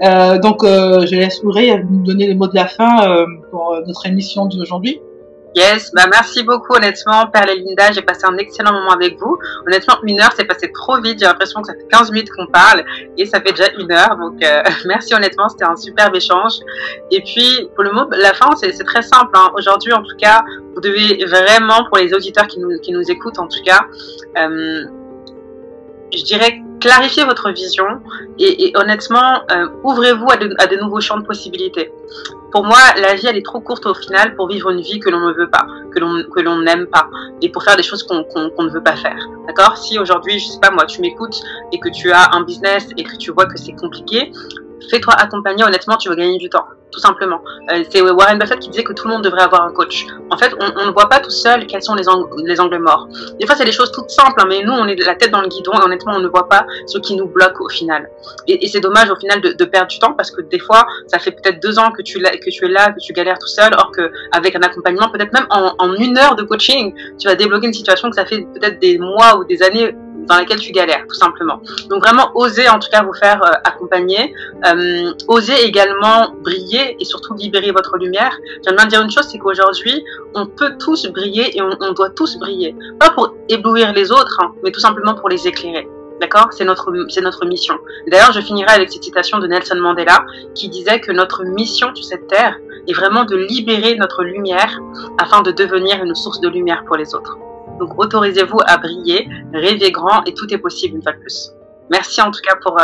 Donc je laisse Ourey nous donner le mot de la fin pour notre émission d'aujourd'hui. Yes, bah merci beaucoup honnêtement, Perle et Linda, j'ai passé un excellent moment avec vous. Honnêtement, 1 heure, c'est passé trop vite, j'ai l'impression que ça fait 15 minutes qu'on parle et ça fait déjà 1 heure, donc merci honnêtement, c'était un superbe échange. Et puis, pour le mot, la fin, c'est très simple, hein. Aujourd'hui, en tout cas, vous devez vraiment, pour les auditeurs qui nous écoutent en tout cas, je dirais clarifier votre vision et honnêtement, ouvrez-vous à de nouveaux champs de possibilités. Pour moi, la vie, elle est trop courte au final pour vivre une vie que l'on ne veut pas, que l'on n'aime pas, et pour faire des choses qu'on ne veut pas faire. D'accord? Si aujourd'hui, je sais pas moi, tu m'écoutes et que tu as un business et que tu vois que c'est compliqué, fais-toi accompagner, honnêtement, tu vas gagner du temps, tout simplement. C'est Warren Buffett qui disait que tout le monde devrait avoir un coach. En fait, on ne voit pas tout seul quels sont les angles morts. Des fois, c'est des choses toutes simples, hein, mais nous, on est la tête dans le guidon et honnêtement, on ne voit pas ce qui nous bloque au final. Et c'est dommage au final de perdre du temps parce que des fois, ça fait peut-être 2 ans que tu es là, que tu galères tout seul, or qu'avec un accompagnement, peut-être même en 1 heure de coaching, tu vas débloquer une situation que ça fait peut-être des mois ou des années dans laquelle tu galères, tout simplement. Donc vraiment, osez en tout cas vous faire accompagner, osez également briller et surtout libérer votre lumière. J'aime bien dire une chose, c'est qu'aujourd'hui, on peut tous briller et on doit tous briller. Pas pour éblouir les autres, hein, mais tout simplement pour les éclairer. D'accord? C'est notre mission. D'ailleurs, je finirai avec cette citation de Nelson Mandela qui disait que notre mission sur cette terre est vraiment de libérer notre lumière afin de devenir une source de lumière pour les autres. Donc, autorisez-vous à briller, rêvez grand et tout est possible une fois de plus. Merci en tout cas pour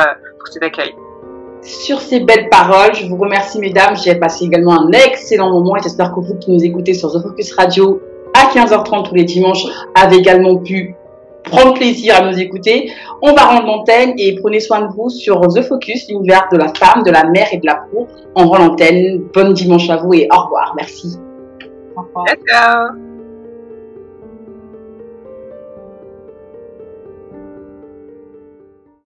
cet accueil. Sur ces belles paroles, je vous remercie mesdames. J'ai passé également un excellent moment et j'espère que vous qui nous écoutez sur The Focus Radio à 15h30 tous les dimanches avez également pu prendre plaisir à nous écouter. On va rendre l'antenne et prenez soin de vous sur The Focus, l'univers de la femme, de la mère et de la pro. On rend l'antenne. Bon dimanche à vous et au revoir. Merci. Au revoir. Ciao.